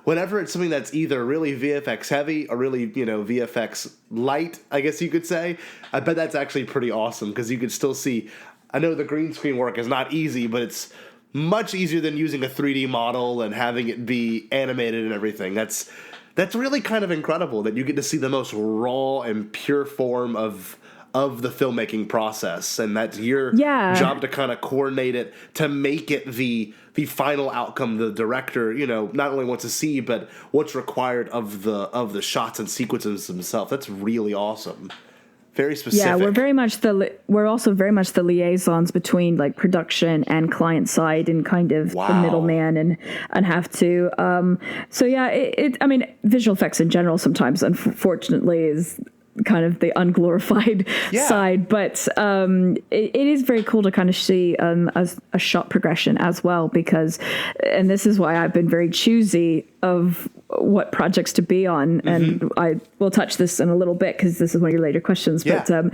whenever it's something that's either really VFX heavy or really, VFX light, I guess you could say, I bet that's actually pretty awesome, because you could still see. I know the green screen work is not easy, but it's much easier than using a 3D model and having it be animated and everything. That's really kind of incredible that you get to see the most raw and pure form of the filmmaking process, and that's your job to kind of coordinate it to make it the final outcome the director not only wants to see, but what's required of the shots and sequences themselves. That's really awesome. Very specific. Yeah, we're also very much the liaisons between like production and client side, and kind of the middleman, and have to. I mean, visual effects in general sometimes, unfortunately, is kind of the unglorified side, but it is very cool to kind of see a shot progression as well, because, and this is why I've been very choosy of what projects to be on, and I will touch this in a little bit because this is one of your later questions, but I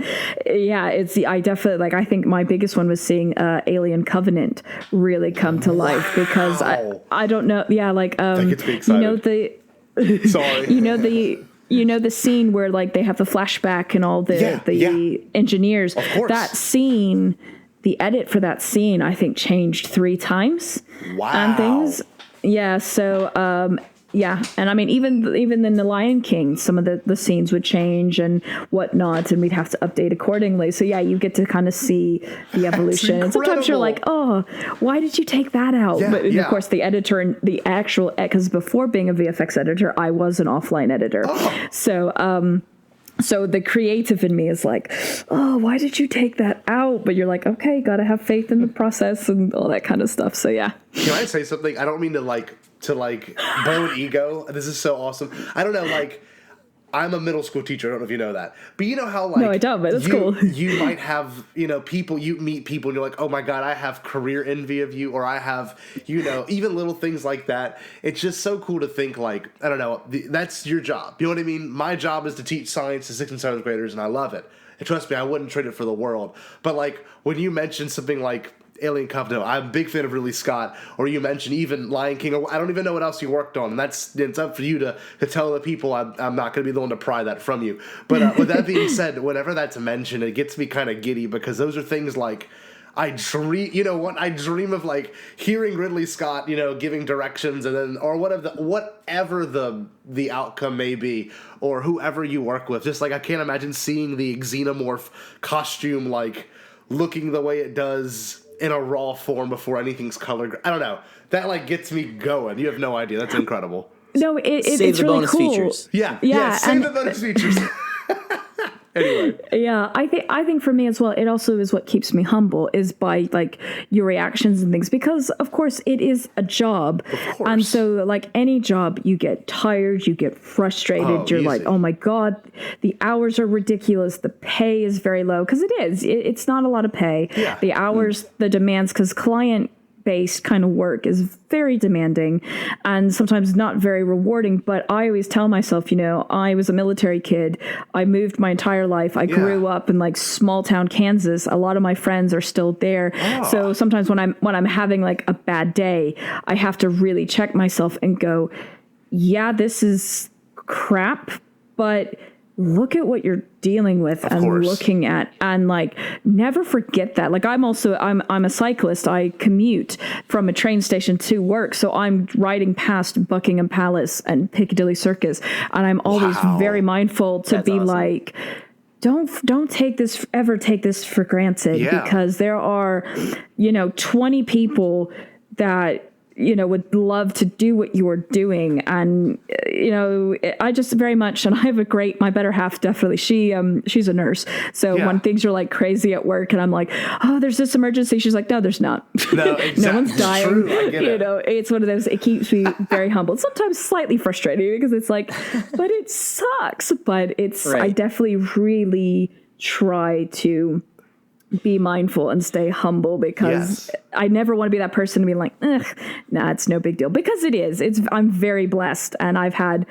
think my biggest one was seeing Alien Covenant really come to life, because I don't know, that gets me excited. Sorry. The scene where like they have the flashback and all the engineers. Of course. That scene, the edit for that scene, I think changed 3 times. Wow. And things. Yeah. So, and I mean, even in The Lion King, some of the scenes would change and whatnot, and we'd have to update accordingly. So yeah, you get to kind of see the evolution. And sometimes you're like, oh, why did you take that out? But of course, the editor and the actual, because before being a VFX editor, I was an offline editor. So the creative in me is like, oh, why did you take that out? But you're like, okay, gotta have faith in the process and all that kind of stuff. So yeah. Can I say something? I don't mean to bone ego. This is so awesome. I don't know, I'm a middle school teacher. I don't know if you know that. But you know how, no, I don't, but that's cool. You might have, people, you meet people and you're like, oh my God, I have career envy of you, or I have, even little things like that. It's just so cool to think I don't know, that's your job. You know what I mean? My job is to teach science to 6th and 7th graders, and I love it. And trust me, I wouldn't trade it for the world. But when you mention something like Alien Covenant, I'm a big fan of Ridley Scott, or you mentioned even Lion King, or I don't even know what else you worked on, and it's up for you to tell the people. I'm not going to be the one to pry that from you. But with that being said, whenever that's mentioned, it gets me kind of giddy, because those are things I dream of hearing Ridley Scott, giving directions, and then, or whatever the outcome may be, or whoever you work with. Just I can't imagine seeing the xenomorph costume looking the way it does in a raw form before anything's colored. I don't know. That like gets me going. You have no idea. That's incredible. No, Save it's the really bonus cool. features. Yeah. Save the bonus features. Anyway. Yeah, I think for me as well, it also is what keeps me humble is by like your reactions and things, because of course it is a job. Of course. And so like any job, you get tired, you get frustrated, you're easy. like, oh my God, the hours are ridiculous. The pay is very low because it is. It's not a lot of pay. Yeah. The hours, the demands, because client-based kind of work is very demanding and sometimes not very rewarding. But I always tell myself, you know, I was a military kid. I moved my entire life. I grew up in like small town Kansas. A lot of my friends are still there. So sometimes when I'm having like a bad day, I have to really check myself and go, yeah, this is crap, but look at what you're dealing with and looking at, and like never forget that. Like I'm a cyclist. I commute from a train station to work, so I'm riding past Buckingham Palace and Piccadilly Circus, and I'm always very mindful to be awesome. Like, don't take this for granted, because there are, 20 people that would love to do what you are doing. And, I just very much, and I have my better half, definitely, she's a nurse. So when things are like crazy at work and I'm like, oh, there's this emergency. She's like, no, there's not. No, exactly. No one's dying. True. I get it. It's one of those, it keeps me very humble. Sometimes slightly frustrating because it's like, but it sucks. But I definitely really try to be mindful and stay humble, because I never want to be that person to be like, nah, it's no big deal, because it is. I'm very blessed, and I've had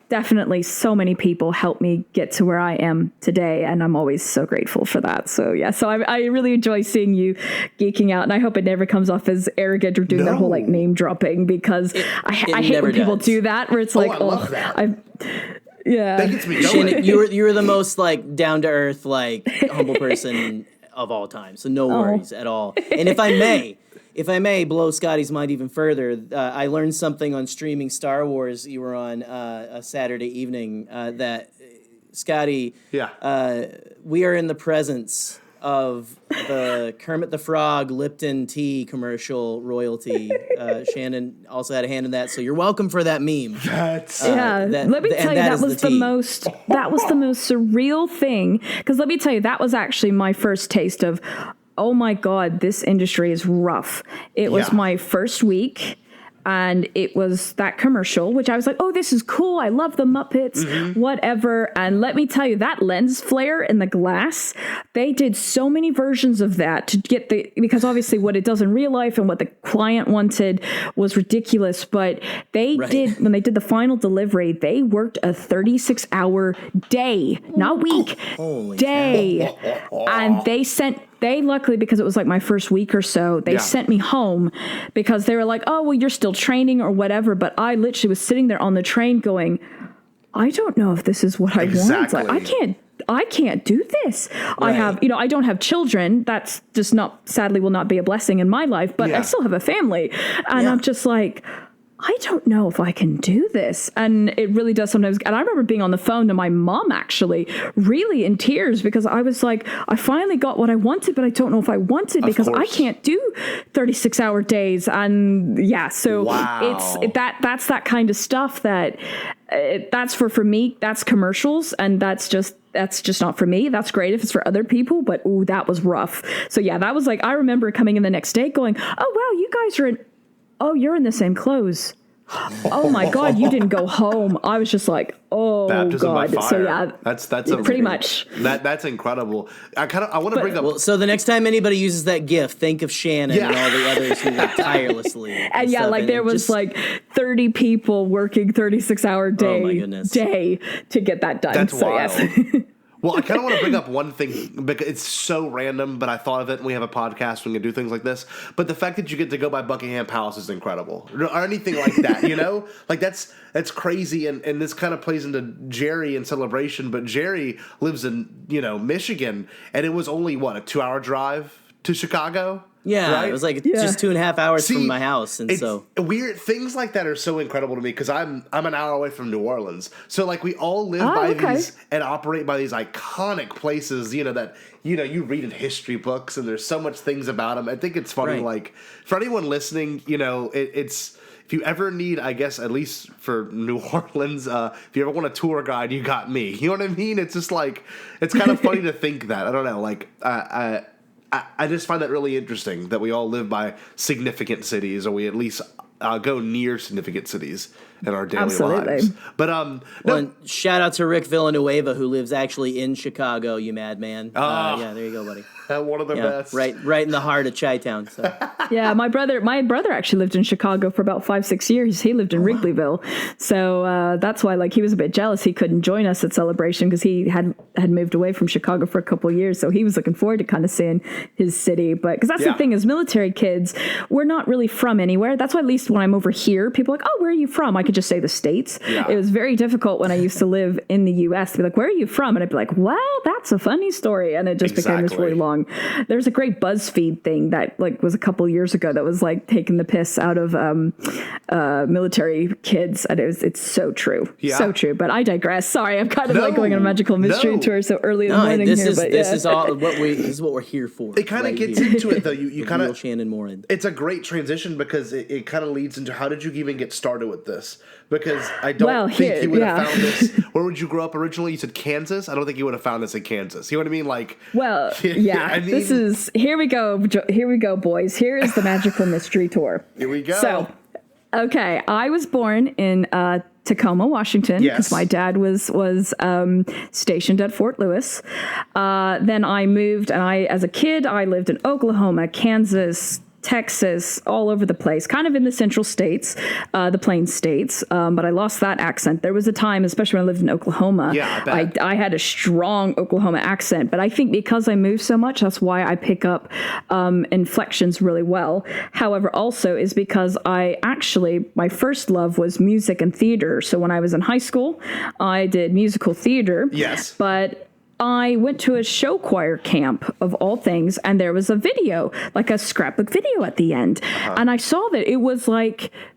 definitely so many people help me get to where I am today, and I'm always so grateful for that. So I really enjoy seeing you geeking out, and I hope it never comes off as arrogant or doing that whole like name dropping, because I hate when people do that, where it's like, I love that. Yeah, that gets me going. Shannon, you were the most like down to earth, like humble person of all time. So no worries at all. And if I may blow Scotty's mind even further, I learned something on streaming Star Wars. You were on a Saturday evening that Scotty. We are in the presence of the Kermit the Frog Lipton tea commercial royalty. Shannon also had a hand in that, so you're welcome for that meme. Let me tell you, that was the most surreal thing, because let me tell you, that was actually my first taste of, oh my God, this industry is rough. It was my first week. And it was that commercial, which I was like, oh, this is cool. I love the Muppets, whatever. And let me tell you, that lens flare in the glass, they did so many versions of that to get because obviously what it does in real life and what the client wanted was ridiculous. But they did, when they did the final delivery, they worked a 36-hour day, not week, day. And they luckily, because it was like my first week or so, they sent me home, because they were like, oh, well, you're still training or whatever. But I literally was sitting there on the train going, I don't know if this is what I want. Like, I can't do this. Right. I don't have children. That's just sadly will not be a blessing in my life, but I still have a family. And I'm just like, I don't know if I can do this. And it really does sometimes. And I remember being on the phone to my mom, actually, really in tears, because I was like, I finally got what I wanted, but I don't know if I want it, because I can't do 36-hour days. And that's that kind of stuff that that's for me, that's commercials. And that's just not for me. That's great if it's for other people, but that was rough. So that was like, I remember coming in the next day going, oh, wow, you guys are you're in the same clothes. Oh my God, you didn't go home. I was just like, oh Baptism God. by fire. So that's pretty much. That's incredible. I want to bring up. Well, so the next time anybody uses that GIF, think of Shannon and all the others who work tirelessly. And there was like 30 people working 36-hour day to get that done. That's so wild. Yes. Well, I kind of want to bring up one thing, because it's so random, but I thought of it, and we have a podcast, we can do things like this. But the fact that you get to go by Buckingham Palace is incredible, or anything like that, Like, that's crazy, and this kind of plays into Gerry and Celebration, but Gerry lives in, Michigan, and it was only, a 2-hour drive to Chicago? Yeah, right? it was like just 2.5 hours See, from my house, and so weird things like that are so incredible to me because I'm an hour away from New Orleans, so like we all live by these and operate by these iconic places, that you read in history books, and there's so much things about them. I think it's funny, like for anyone listening, it's. If you ever need, I guess, at least for New Orleans, if you ever want a tour guide, you got me. You know what I mean? It's just like, it's kind of funny to think that. I don't know. Like, I just find that really interesting that we all live by significant cities, or we at least go near significant cities in our daily lives. But and shout out to Rick Villanueva, who lives actually in Chicago. You madman! Yeah, there you go, buddy. One of the best. Right in the heart of Chi-Town. So. Yeah, my brother actually lived in Chicago for about 5-6 years. He lived in Wrigleyville, so that's why he was a bit jealous he couldn't join us at Celebration because he had moved away from Chicago for a couple of years. So he was looking forward to kind of seeing his city. But because that's the thing, as military kids, we're not really from anywhere. That's why at least when I'm over here, people are like, "Oh, where are you from?" I could just say the States. Yeah. It was very difficult when I used to live in the U.S. to be like, "Where are you from?" And I'd be like, "Well, that's a funny story," and it just became this really long. There's a great BuzzFeed thing that was a couple years ago that was taking the piss out of military kids, and it's so true, so true. But I digress. Sorry, I'm kind of going on a magical mystery tour so early in the morning this here. This is what we're here for. It kind of gets into it though. You kind of Shannon Moran. It's a great transition because it kind of leads into how did you even get started with this? Because I don't think you would have found this. Where would you grow up originally? You said Kansas. I don't think you would have found this in Kansas. You know what I mean? This is here we go, boys. Here is the magical mystery tour. Here we go. So, okay, I was born in Tacoma, Washington, because my dad was stationed at Fort Lewis. Then I moved, and as a kid, I lived in Oklahoma, Kansas, Texas, all over the place, kind of in the central states, the Plains states. But I lost that accent. There was a time, especially when I lived in Oklahoma, I had a strong Oklahoma accent. But I think because I moved so much, that's why I pick up inflections really well. However, also is because my first love was music and theater. So when I was in high school, I did musical theater. Yes. But I went to a show choir camp of all things, and there was a video, like a scrapbook video at the end. And I saw that it was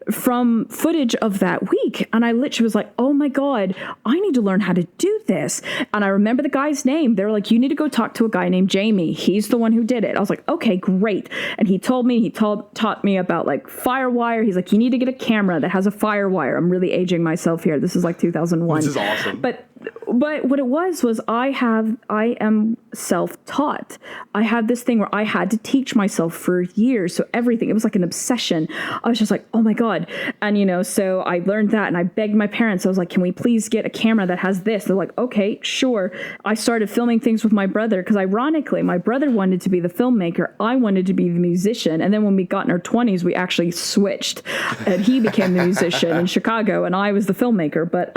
from footage of that week. And I literally was like, oh my God, I need to learn how to do this. And I remember the guy's name. They were like, you need to go talk to a guy named Jamie. He's the one who did it. I was like, okay, great. And he told me, taught me about Firewire. He's like, you need to get a camera that has a Firewire. I'm really aging myself here. This is 2001. This is awesome. But what it was I am self-taught. I had this thing where I had to teach myself for years. So everything, it was like an obsession. I was just like, oh my God. And, so I learned that, and I begged my parents. I was like, can we please get a camera that has this? They're like, okay, sure. I started filming things with my brother because ironically, my brother wanted to be the filmmaker. I wanted to be the musician. And then when we got in our 20s, we actually switched, and he became the musician in Chicago and I was the filmmaker. But,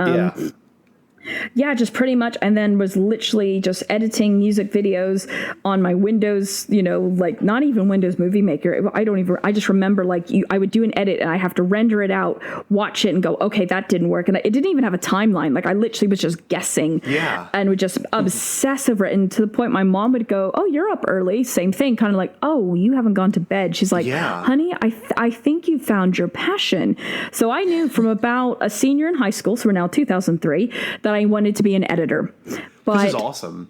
yeah, just pretty much. And then was literally just editing music videos on my Windows, not even Windows Movie Maker. I just remember I would do an edit and I have to render it out, watch it and go, okay, that didn't work. And it didn't even have a timeline. I literally was just guessing and would just obsess over it. And to the point my mom would go, oh, you're up early. Same thing. Kind of like, oh, you haven't gone to bed. She's like, honey, I think you found your passion. So I knew from about a senior in high school, so we're now 2003, that I wanted to be an editor. But, this is awesome.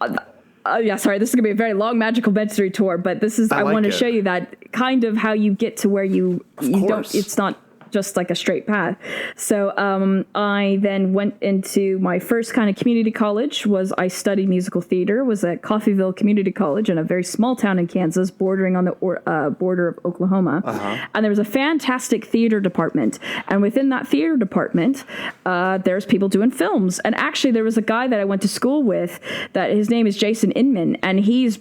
Sorry, this is going to be a very long magical mystery tour, but this is, I want to show you that kind of how you get to where you don't, it's not just like a straight path. So I then went into my first kind of community college. I studied musical theater, was at Coffeyville Community College in a very small town in Kansas, bordering on the border of Oklahoma. And there was a fantastic theater department. And within that theater department, there's people doing films. And actually, there was a guy that I went to school with that his name is Jason Inman, and he's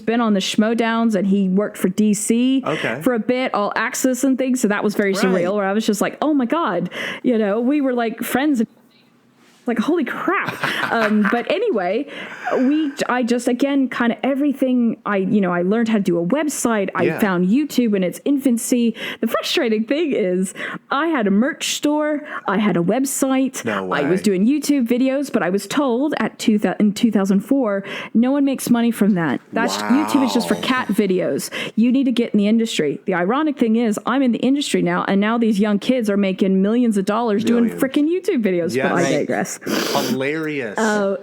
been on the Schmoedowns, and he worked for DC for a bit, All Access and things. So that was very surreal, where I was just like, oh my God, we were like friends. Like, holy crap. But anyway, I just, again, kind of everything I learned how to do a website. I found YouTube in its infancy. The frustrating thing is I had a merch store. I had a website. No way. I was doing YouTube videos, but I was told in 2004, no one makes money from that. YouTube is just for cat videos. You need to get in the industry. The ironic thing is I'm in the industry now, and now these young kids are making millions of dollars doing freaking YouTube videos. Yes. But I digress. Hilarious.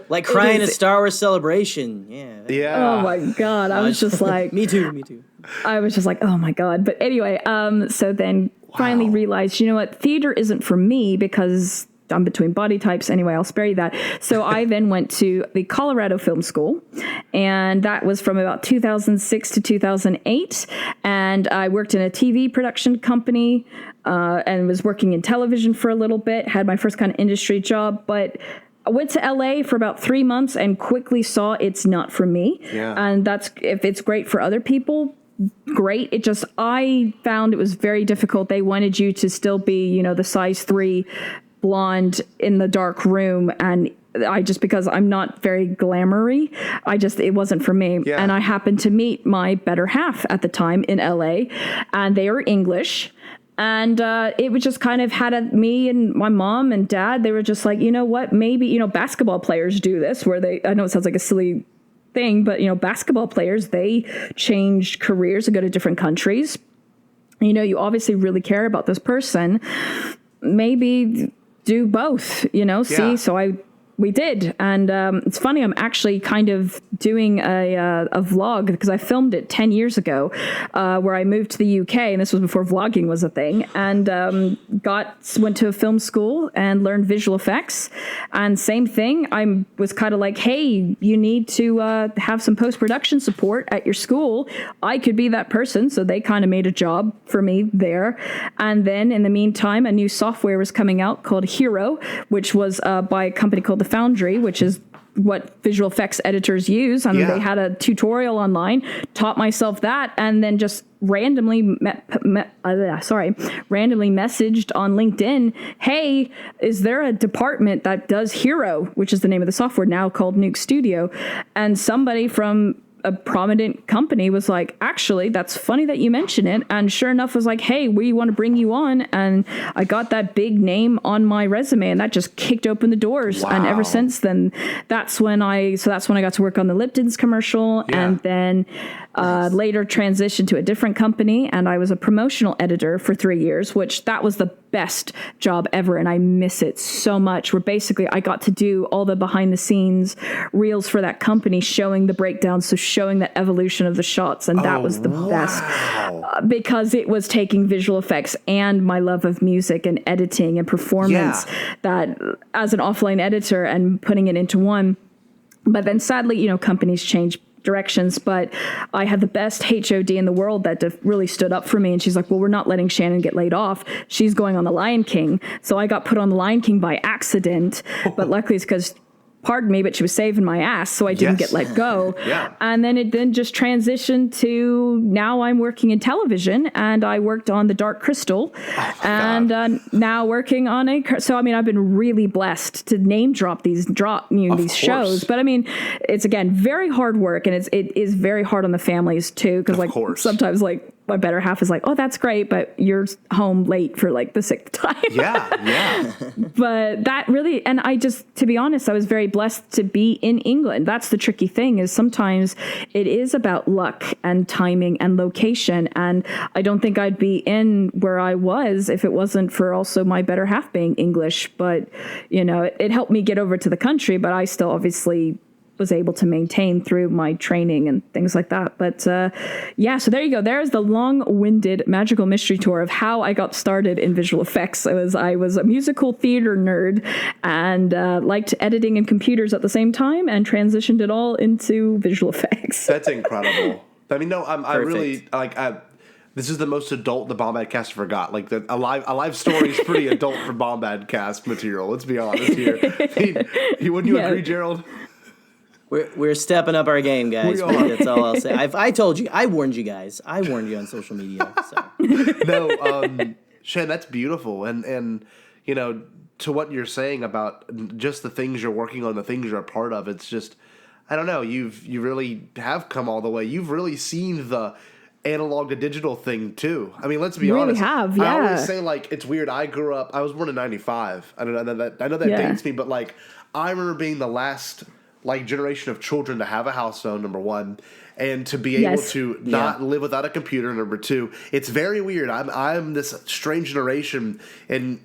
Like crying at Star Wars Celebration. Yeah. Oh my God. I was just like, Me too. I was just like, oh my God. But anyway, so then finally realized, you know what? Theater isn't for me because I'm between body types. Anyway, I'll spare you that. So I then went to the Colorado Film School, and that was from about 2006 to 2008. And I worked in a TV production company and was working in television for a little bit, had my first kind of industry job, but I went to LA for about 3 months and quickly saw it's not for me. Yeah. And if it's great for other people, great. I found it was very difficult. They wanted you to still be, the size 3 blonde in the dark room, and because I'm not very glamoury, it wasn't for me. Yeah. And I happened to meet my better half at the time in LA, and they were English. And it was just kind of me and my mom and dad, they were just like, you know what, maybe, basketball players do this where I know it sounds like a silly thing, but, basketball players, they change careers and go to different countries. You obviously really care about this person. Maybe do both, see? So we did. And it's funny, I'm actually kind of doing a vlog because I filmed it 10 years ago where I moved to the UK, and this was before vlogging was a thing, and went to a film school and learned visual effects. And same thing, I was kind of like, hey, you need to have some post-production support at your school. I could be that person. So they kind of made a job for me there. And then in the meantime, a new software was coming out called Hero, which was by a company called The Foundry, which is what visual effects editors use. And they had a tutorial online, taught myself that, and then just randomly messaged on LinkedIn, hey, is there a department that does Hero, which is the name of the software now called Nuke Studio? And somebody from a prominent company was like, actually, that's funny that you mention it. And sure enough was like, hey, we want to bring you on. And I got that big name on my resume, and that just kicked open the doors. Wow. And ever since then, that's when I got to work on the Lipton's commercial, and then later transitioned to a different company. And I was a promotional editor for 3 years, which that was the best job ever. And I miss it so much, where basically I got to do all the behind the scenes reels for that company, showing the breakdowns. So showing the evolution of the shots. And that was the best because it was taking visual effects and my love of music and editing and performance that as an offline editor and putting it into one. But then sadly, companies change directions, but I had the best HOD in the world that really stood up for me. And she's like, well, we're not letting Shannon get laid off. She's going on The Lion King. So I got put on The Lion King by accident, but luckily it's because, pardon me, but she was saving my ass, so I didn't get let go. And then it just transitioned to now I'm working in television, and I worked on The Dark Crystal, and now working on so I've been really blessed to name drop these shows. But it's again very hard work, and it is very hard on the families too, because sometimes my better half is like, oh, that's great, but you're home late for the 6th time. But that really, and to be honest, I was very blessed to be in England. That's the tricky thing, is sometimes it is about luck and timing and location. And I don't think I'd be in where I was if it wasn't for also my better half being English. But, it helped me get over to the country, but I still obviously was able to maintain through my training and things like that. But so there you go. There's the long-winded magical mystery tour of how I got started in visual effects. I was a musical theater nerd and liked editing and computers at the same time, and transitioned it all into visual effects. That's incredible. I really this is the most adult the Bombadcast ever got. A live story is pretty adult for Bombadcast material. Let's be honest here. Wouldn't you agree, Gerald? We're stepping up our game, guys. That's all I'll say. I told you. I warned you guys. I warned you on social media. So. No, Shan, that's beautiful. And to what you're saying about just the things you're working on, the things you're a part of, it's just, I don't know, you really have come all the way. You've really seen the analog to digital thing too. I mean, let's be honest. Really have, yeah. I always say, like, it's weird. I was born in 95. I know that dates me, but like, I remember being the last like generation of children to have a house phone, number one, and to be able to not live without a computer, number two. It's very weird. I'm this strange generation, and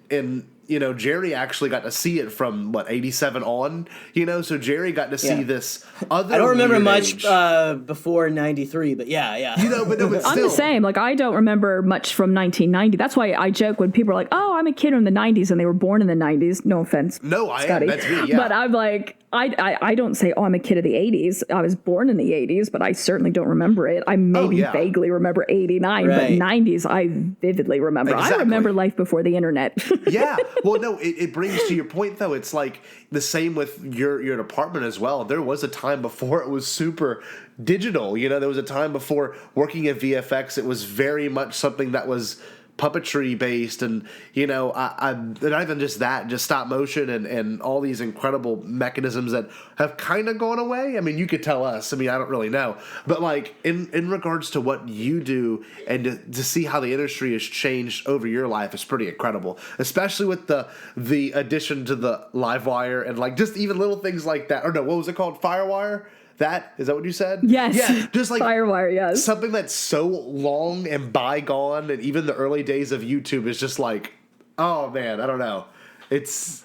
you know, Gerry actually got to see it from, 87 on? You know, so Gerry got to see this other I don't remember much age. before 93, but yeah. You know, but no, but still. I'm the same. Like, I don't remember much from 1990. That's why I joke when people are like, oh, I'm a kid in the 90s, and they were born in the 90s. No offense. No, I Scotty. am. That's me, yeah. But I'm like, I don't say, oh, I'm a kid of the 80s. I was born in the 80s, but I certainly don't remember it. I maybe vaguely remember 89, but 90s I vividly remember. Exactly. I remember life before the internet. Yeah. Well, no, it brings to your point, though. It's like the same with your department as well. There was a time before it was super digital. You know, there was a time before working at VFX. It was very much something that was puppetry based, and you know, and not even just that, just stop motion and all these incredible mechanisms that have kind of gone away. I mean, you could tell us. I mean, I don't really know, but like in regards to what you do and to see how the industry has changed over your life is pretty incredible, especially with the addition to the live wire and like just even little things like that. Or no, what was it called? Firewire? Is that what you said? Yes. Yeah, just like Firewire, yes. Something that's so long and bygone, and even the early days of YouTube is just like, oh man, I don't know. It's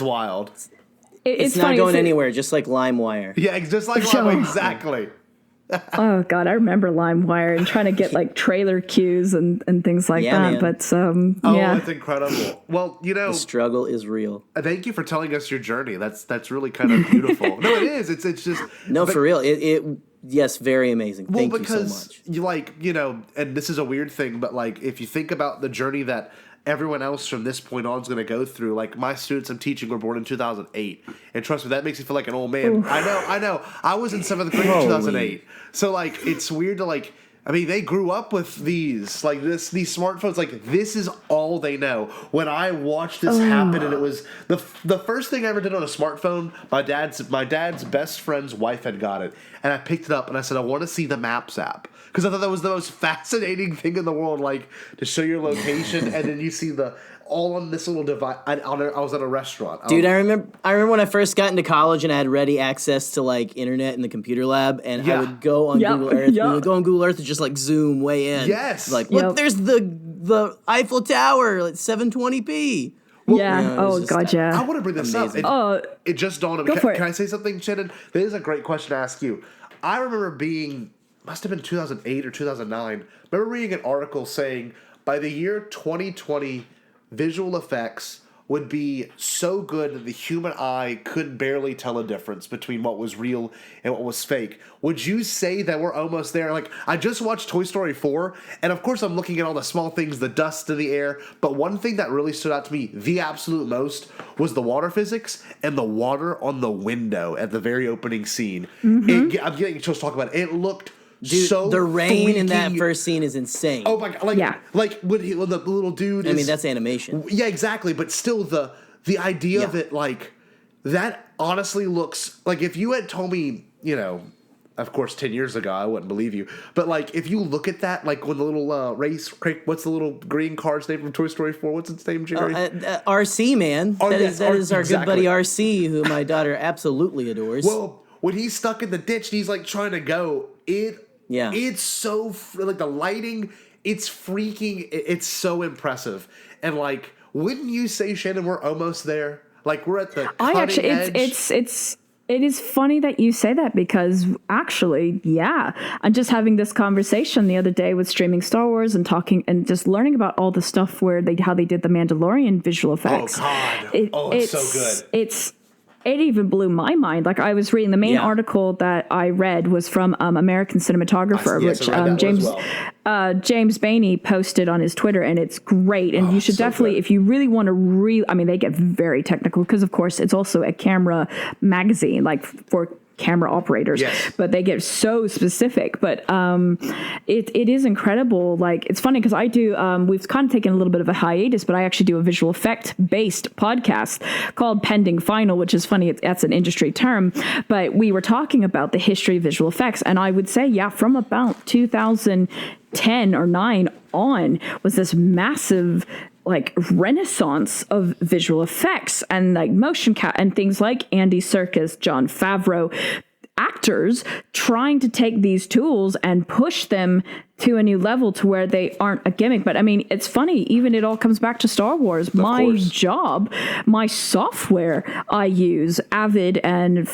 wild. It's not going anywhere, just like LimeWire. Yeah, just like LimeWire, exactly. Oh God, I remember LimeWire and trying to get like trailer queues and things like that. Man. But it's incredible. Well, you know, the struggle is real. Thank you for telling us your journey. That's really kind of beautiful. No, it is. It's just for real. Yes, very amazing. Thank you so much. You like, you know, and this is a weird thing, but like if you think about the journey that everyone else from this point on is going to go through. Like my students I'm teaching were born in 2008, and trust me, that makes me feel like an old man. Oof. I know. I was in 7th grade in 2008, so like it's weird to like. I mean, they grew up with these smartphones. Like this is all they know. When I watched this happen, and it was the first thing I ever did on a smartphone. My dad's best friend's wife had got it, and I picked it up and I said, I want to see the Maps app. Because I thought that was the most fascinating thing in the world, like to show your location, and then you see all on this little device. I was at a restaurant. Dude, I remember when I first got into college and I had ready access to like internet in the computer lab, and I would go on Google Earth. We would go on Google Earth and just like zoom way in. Yes. Like, look, there's the Eiffel Tower, like 720p. Well, God, yeah. I want to bring this up. It just dawned on me. Can I say something, Shannon? This is a great question to ask you. I remember must have been 2008 or 2009. I remember reading an article saying by the year 2020, visual effects would be so good that the human eye could barely tell a difference between what was real and what was fake. Would you say that we're almost there? Like, I just watched Toy Story 4, and of course I'm looking at all the small things, the dust in the air, but one thing that really stood out to me the absolute most was the water physics and the water on the window at the very opening scene. Mm-hmm. I'm getting chills to talk about it. It looked the rain in that first scene is insane. Oh my God! Like when the little dude. I mean, that's animation. Yeah, exactly. But still, the idea of it, like that, honestly looks like if you had told me, you know, of course, 10 years ago, I wouldn't believe you. But like, if you look at that, like when the little race, what's the little green car's name from Toy Story 4? What's its name, Gerry? RC, man. That is our good buddy RC, who my daughter absolutely adores. Well, when he's stuck in the ditch, and he's like trying to go. It's so like the lighting. It's freaking. It's so impressive. And like, wouldn't you say, Shannon, we're almost there? Like we're at the cutting edge. It is funny that you say that because actually, I'm just having this conversation the other day with streaming Star Wars and talking and just learning about all the stuff where how they did the Mandalorian visual effects. Oh God! It's so good. It even blew my mind. Like I was reading the main article that I read was from American Cinematographer, which James Bainey posted on his Twitter, and it's great. And you should definitely, if you really want to they get very technical because of course it's also a camera magazine, like for camera operators, Yes. but they get so specific. But it is incredible. Like, it's funny because I do, we've kind of taken a little bit of a hiatus, but I actually do a visual effect based podcast called Pending Final, which is funny. That's an industry term, but we were talking about the history of visual effects. And I would say, yeah, from about 2010 or 9 on was this massive like renaissance of visual effects and like motion cap and things like Andy Serkis, Jon Favreau, actors trying to take these tools and push them to a new level to where they aren't a gimmick. But I mean, it's funny, even it all comes back to Star Wars. My job, my software I use, Avid and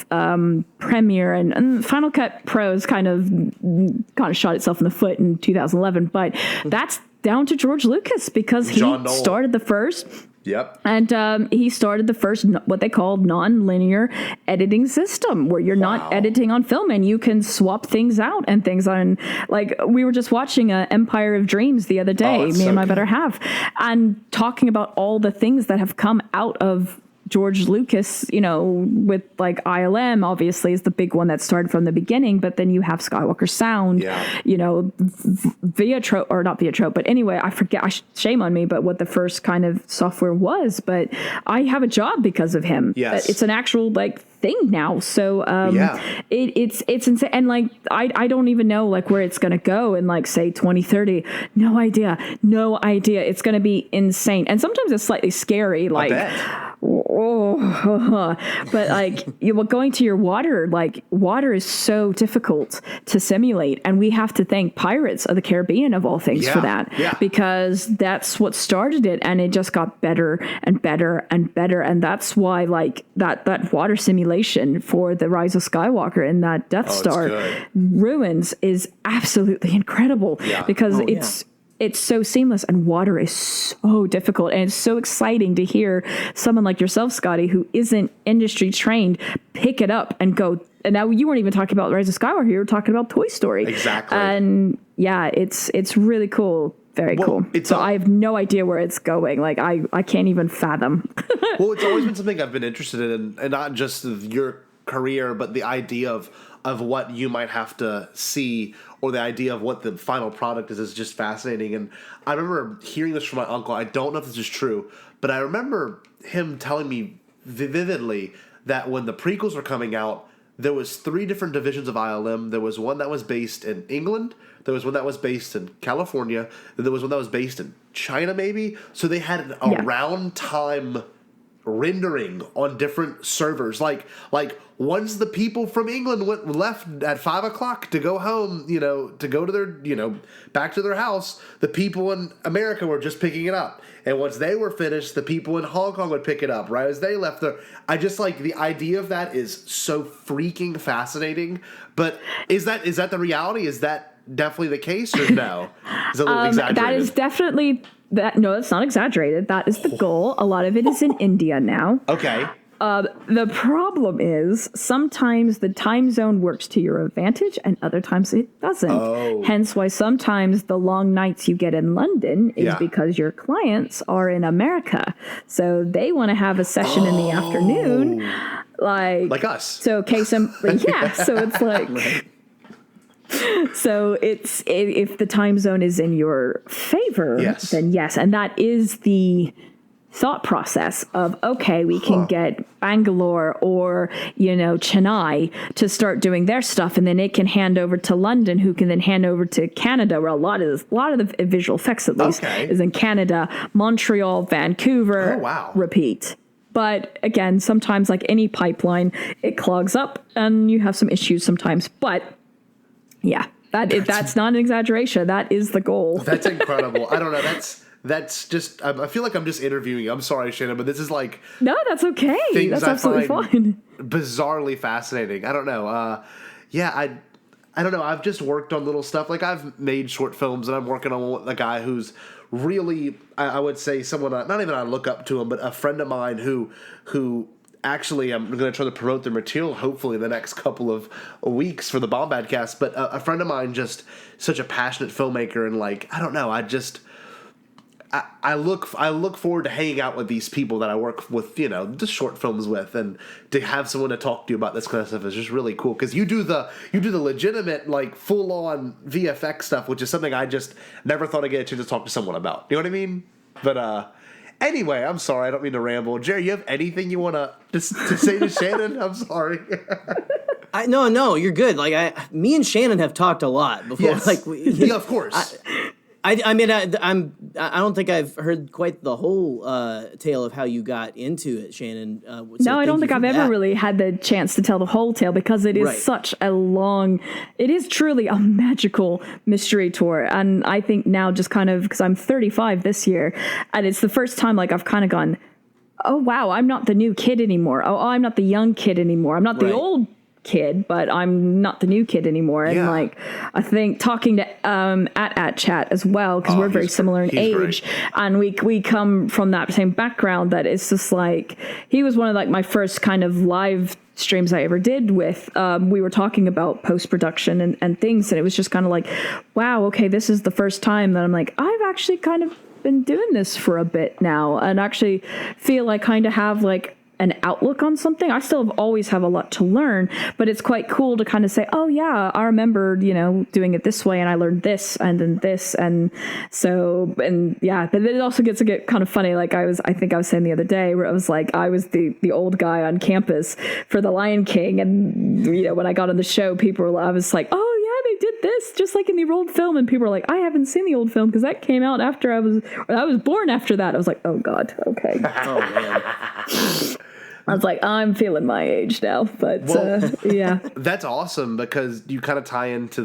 Premiere and Final Cut Pro's kind of shot itself in the foot in 2011, but that's down to George Lucas because he started the first. Yep. And he started the first, what they called non-linear editing system, where you're not editing on film and you can swap things out and things on. Like, we were just watching Empire of Dreams the other day, me and my better half, and talking about all the things that have come out of George Lucas, you know, with like ILM obviously is the big one that started from the beginning, but then you have Skywalker Sound, you know, Videotrope, or not Videotrope, but anyway, I forget, shame on me, but what the first kind of software was, but I have a job because of him. Yes. It's an actual like thing now. So it's insane. And like, I don't even know like where it's going to go in like say 2030. No idea. It's going to be insane. And sometimes it's slightly scary. Like, but like going to your water, like water is so difficult to simulate, and we have to thank Pirates of the Caribbean of all things for that, because that's what started it, and it just got better and better and better, and that's why like that water simulation for the Rise of Skywalker and that Death Star ruins is absolutely incredible because it's so seamless, and water is so difficult. And it's so exciting to hear someone like yourself, Scotty, who isn't industry trained, pick it up and go. And now you weren't even talking about Rise of Skywalker. You were talking about Toy Story. Exactly. And yeah, it's really cool. Very cool. So I have no idea where it's going. Like I can't even fathom. Well, it's always been something I've been interested in, and not just your career, but the idea of what you might have to see, or the idea of what the final product is just fascinating. And I remember hearing this from my uncle. I don't know if this is true, but I remember him telling me vividly that when the prequels were coming out, there was 3 different divisions of ILM. There was one that was based in England, there was one that was based in California, and there was one that was based in China, maybe. So they had a round time rendering on different servers. Like once the people from England left at 5 o'clock to go home, to go to their, back to their house, the people in America were just picking it up. And once they were finished, the people in Hong Kong would pick it up right as they left there. I just like the idea of that is so freaking fascinating. But is that the reality? Is that definitely the case, or no? Is it a little exaggerated? That is definitely that. No, it's not exaggerated. That is the goal. A lot of it is in India now. Okay. The problem is sometimes the time zone works to your advantage and other times it doesn't. Oh. Hence why sometimes the long nights you get in London is because your clients are in America. So they want to have a session in the afternoon. Like us. So so it's like... So it's if the time zone is in your favor, then yes. And that is the thought process of, okay, we can get Bangalore or, Chennai to start doing their stuff, and then it can hand over to London, who can then hand over to Canada, where a lot of the visual effects at least is in Canada, Montreal, Vancouver, repeat. But again, sometimes like any pipeline, it clogs up and you have some issues sometimes. But yeah, that's not an exaggeration. That is the goal. That's incredible. I don't know. That's just, I feel like I'm just interviewing you. I'm sorry, Shannon, but this is like... No, that's okay. That's absolutely fine. Bizarrely fascinating. I don't know. I don't know. I've just worked on little stuff. Like, I've made short films, and I'm working on a guy who's really, I would say, someone, not even I look up to him, but a friend of mine who actually, I'm going to try to promote their material hopefully in the next couple of weeks for the Bombadcast. But a friend of mine, just such a passionate filmmaker, and like, I don't know, I look forward to hanging out with these people that I work with, just short films with, and to have someone to talk to you about this kind of stuff is just really cool, because you do the legitimate, like, full on VFX stuff, which is something I just never thought I'd get a chance to talk to someone about. You know what I mean? But anyway, I'm sorry, I don't mean to ramble. Jerry, you have anything you want to say to Shannon? I'm sorry. No, you're good. Like me and Shannon have talked a lot before. Yes. Like yeah, of course. I mean, I don't think I've heard quite the whole tale of how you got into it, Shannon. No, I don't think I've ever really had the chance to tell the whole tale, because it is such a long, it is truly a magical mystery tour. And I think now, just kind of, because I'm 35 this year, and it's the first time, like, I've kind of gone, oh wow, I'm not the new kid anymore. Oh, I'm not the young kid anymore. I'm not the old kid, but I'm not the new kid anymore. And like, I think talking to at chat as well, because we're very similar in age, and we come from that same background, that it's just like, he was one of like my first kind of live streams I ever did with, we were talking about post-production and things, and it was just kind of like, wow, okay, this is the first time that I'm like, I've actually kind of been doing this for a bit now, and actually feel I kind of have like an outlook on something. I still always have a lot to learn, but it's quite cool to kind of say, oh yeah, I remember, doing it this way, and I learned this and then this. And so, and yeah, but it also gets to get kind of funny. Like I think I was saying the other day, where I was like, I was the old guy on campus for The Lion King. And, when I got on the show, I was like, oh yeah, they did this just like in the old film. And people were like, I haven't seen the old film because that came out after I was born after that. I was like, oh God. Okay. Oh man. I was like, I'm feeling my age now, but yeah. That's awesome, because you kind of tie into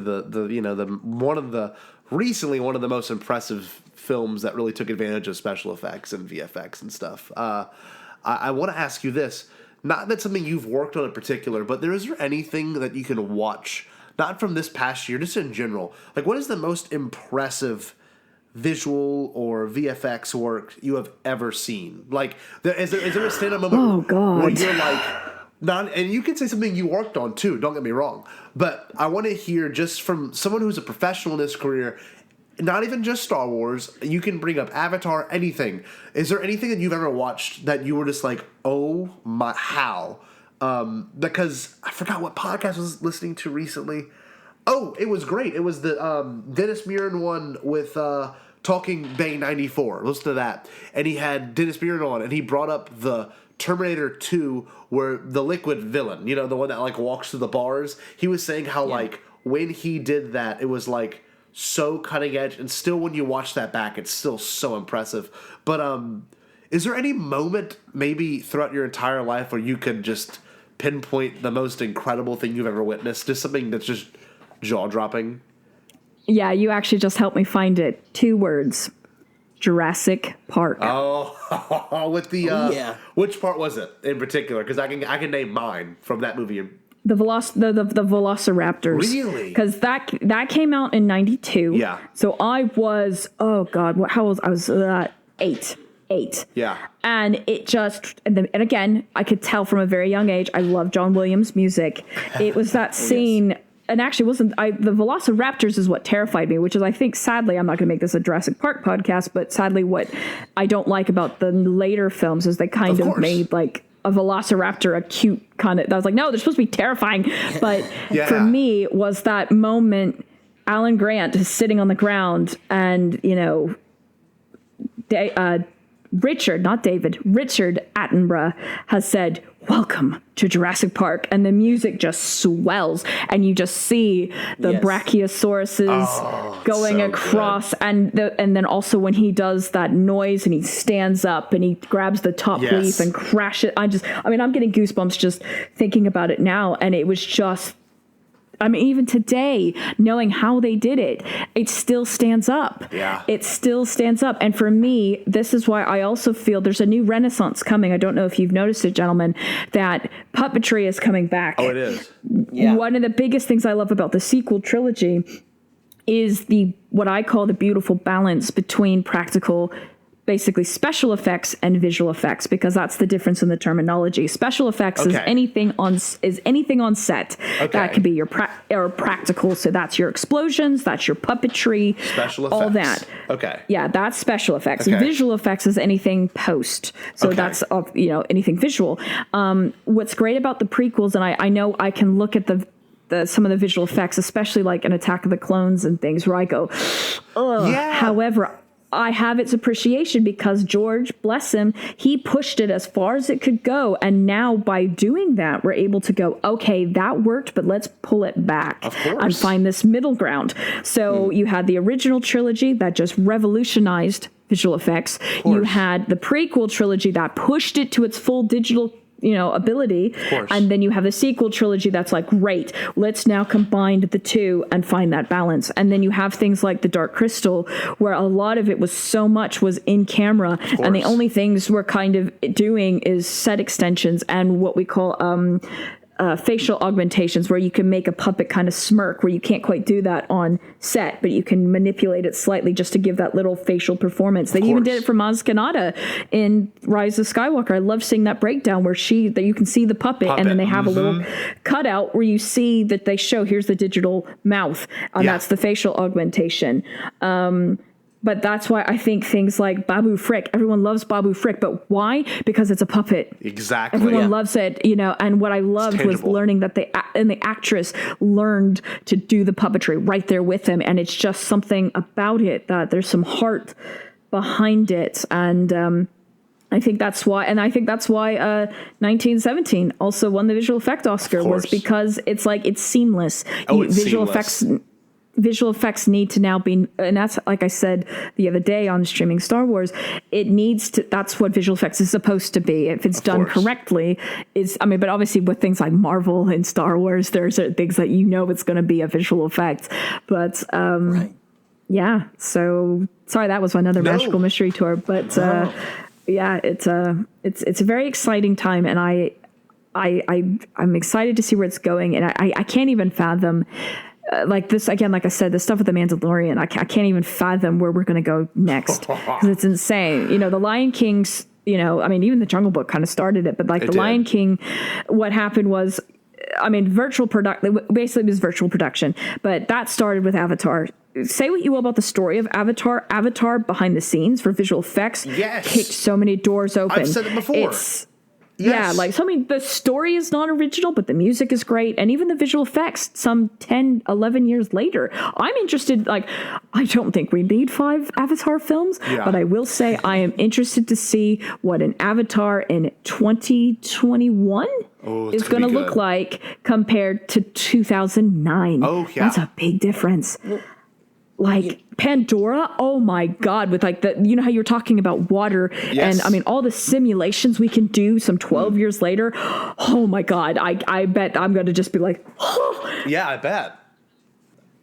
one of the most impressive films that really took advantage of special effects and VFX and stuff. I want to ask you this, not that something you've worked on in particular, but is there anything that you can watch, not from this past year, just in general? Like, what is the most impressive visual or VFX work you have ever seen? Like, is there a stand-up moment where you're like, and you can say something you worked on too, don't get me wrong, but I want to hear just from someone who's a professional in this career, not even just Star Wars, you can bring up Avatar, anything. Is there anything that you've ever watched that you were just like, oh my, how? Because I forgot what podcast I was listening to recently. Oh, it was great. It was the Dennis Muren one with Talking Bay 94. Listen to that. And he had Dennis Muren on, and he brought up the Terminator 2, where the liquid villain, the one that like walks through the bars. He was saying how like when he did that, it was like so cutting edge, and still when you watch that back, it's still so impressive. But is there any moment maybe throughout your entire life where you could just pinpoint the most incredible thing you've ever witnessed? Just something that's just jaw-dropping? Yeah, you actually just helped me find it. 2 words. Jurassic Park. Oh, with the which part was it in particular? Because I can name mine from that movie. The Velociraptors. Really? Because that came out in 92. Yeah. So I was, oh God, how old? I was 8. Yeah. And it just, and again, I could tell from a very young age, I love John Williams' music. It was that scene. Yes. And actually the Velociraptors is what terrified me, which is, I think, sadly, I'm not going to make this a Jurassic Park podcast, but sadly what I don't like about the later films is they kind of made like a Velociraptor a cute kind of, I was like, no, they're supposed to be terrifying. But for me was that moment, Alan Grant is sitting on the ground, and, Richard Attenborough has said, welcome to Jurassic Park, and the music just swells, and you just see the brachiosauruses going across, and then also when he does that noise and he stands up and he grabs the top leaf and crashes. I'm getting goosebumps just thinking about it now, and it was just, even today, knowing how they did it, it still stands up. Yeah. It still stands up. And for me, this is why I also feel there's a new renaissance coming. I don't know if you've noticed it, gentlemen, that puppetry is coming back. Oh, it is. Yeah. One of the biggest things I love about the sequel trilogy is what I call the beautiful balance between practical basically special effects and visual effects, because that's the difference in the terminology. Special effects is anything on set. That could be your practical, so that's your explosions, that's your puppetry, special effects, all that. Yeah, that's special effects. Visual effects is anything post, so that's anything visual. What's great about the prequels, and I know I can look at some of the visual effects, especially like in Attack of the Clones and things, where I go, ugh. Yeah. However, I have its appreciation because George, bless him, he pushed it as far as it could go. And now by doing that, we're able to go, okay, that worked, but let's pull it back and find this middle ground. So you had the original trilogy that just revolutionized visual effects. You had the prequel trilogy that pushed it to its full digital ability. And then you have the sequel trilogy that's like, great, let's now combine the two and find that balance. And then you have things like The Dark Crystal, where a lot of it was so much was in camera, and the only things we're kind of doing is set extensions and what we call facial augmentations, where you can make a puppet kind of smirk, where you can't quite do that on set, but you can manipulate it slightly just to give that little facial performance. They even did it for Maz Kanata in Rise of Skywalker. I love seeing that breakdown where you can see the puppet and then they have a little cutout where you see that they show, here's the digital mouth, and that's the facial augmentation. But that's why I think things like Babu Frick, everyone loves Babu Frick, but why? Because it's a puppet. Exactly. Everyone loves it, and what I loved was learning that the actress learned to do the puppetry right there with him. And it's just something about it that there's some heart behind it. And, I think that's why 1917 also won the visual effect Oscar, was because it's like, it's seamless. Visual effects need to now be, and that's, like I said the other day on streaming Star Wars, it needs to, that's what visual effects is supposed to be. If it's done correctly, but obviously with things like Marvel and Star Wars, there's things that it's going to be a visual effect. But, yeah, so sorry, that was another magical mystery tour, but, it's a very exciting time, and I'm excited to see where it's going, and I can't even fathom, like this, again, like I said, the stuff with the Mandalorian, I can't even fathom where we're going to go next, because it's insane. The Lion King's, even the Jungle Book kind of started it, but like the Lion King, what happened was, virtual production, basically it was virtual production, but that started with Avatar. Say what you will about the story of Avatar behind the scenes for visual effects kicked so many doors open. I've said it before. Yeah, the story is not original, but the music is great. And even the visual effects, some 10, 11 years later, I'm interested. Like, I don't think we need 5 Avatar films, but I will say I am interested to see what an Avatar in 2021 is going to look like compared to 2009. Oh, yeah. That's a big difference. Like Pandora, oh my God, with like how you're talking about water and all the simulations we can do some 12 years later. Oh my God, I bet I'm going to just be like, oh. Yeah, I bet.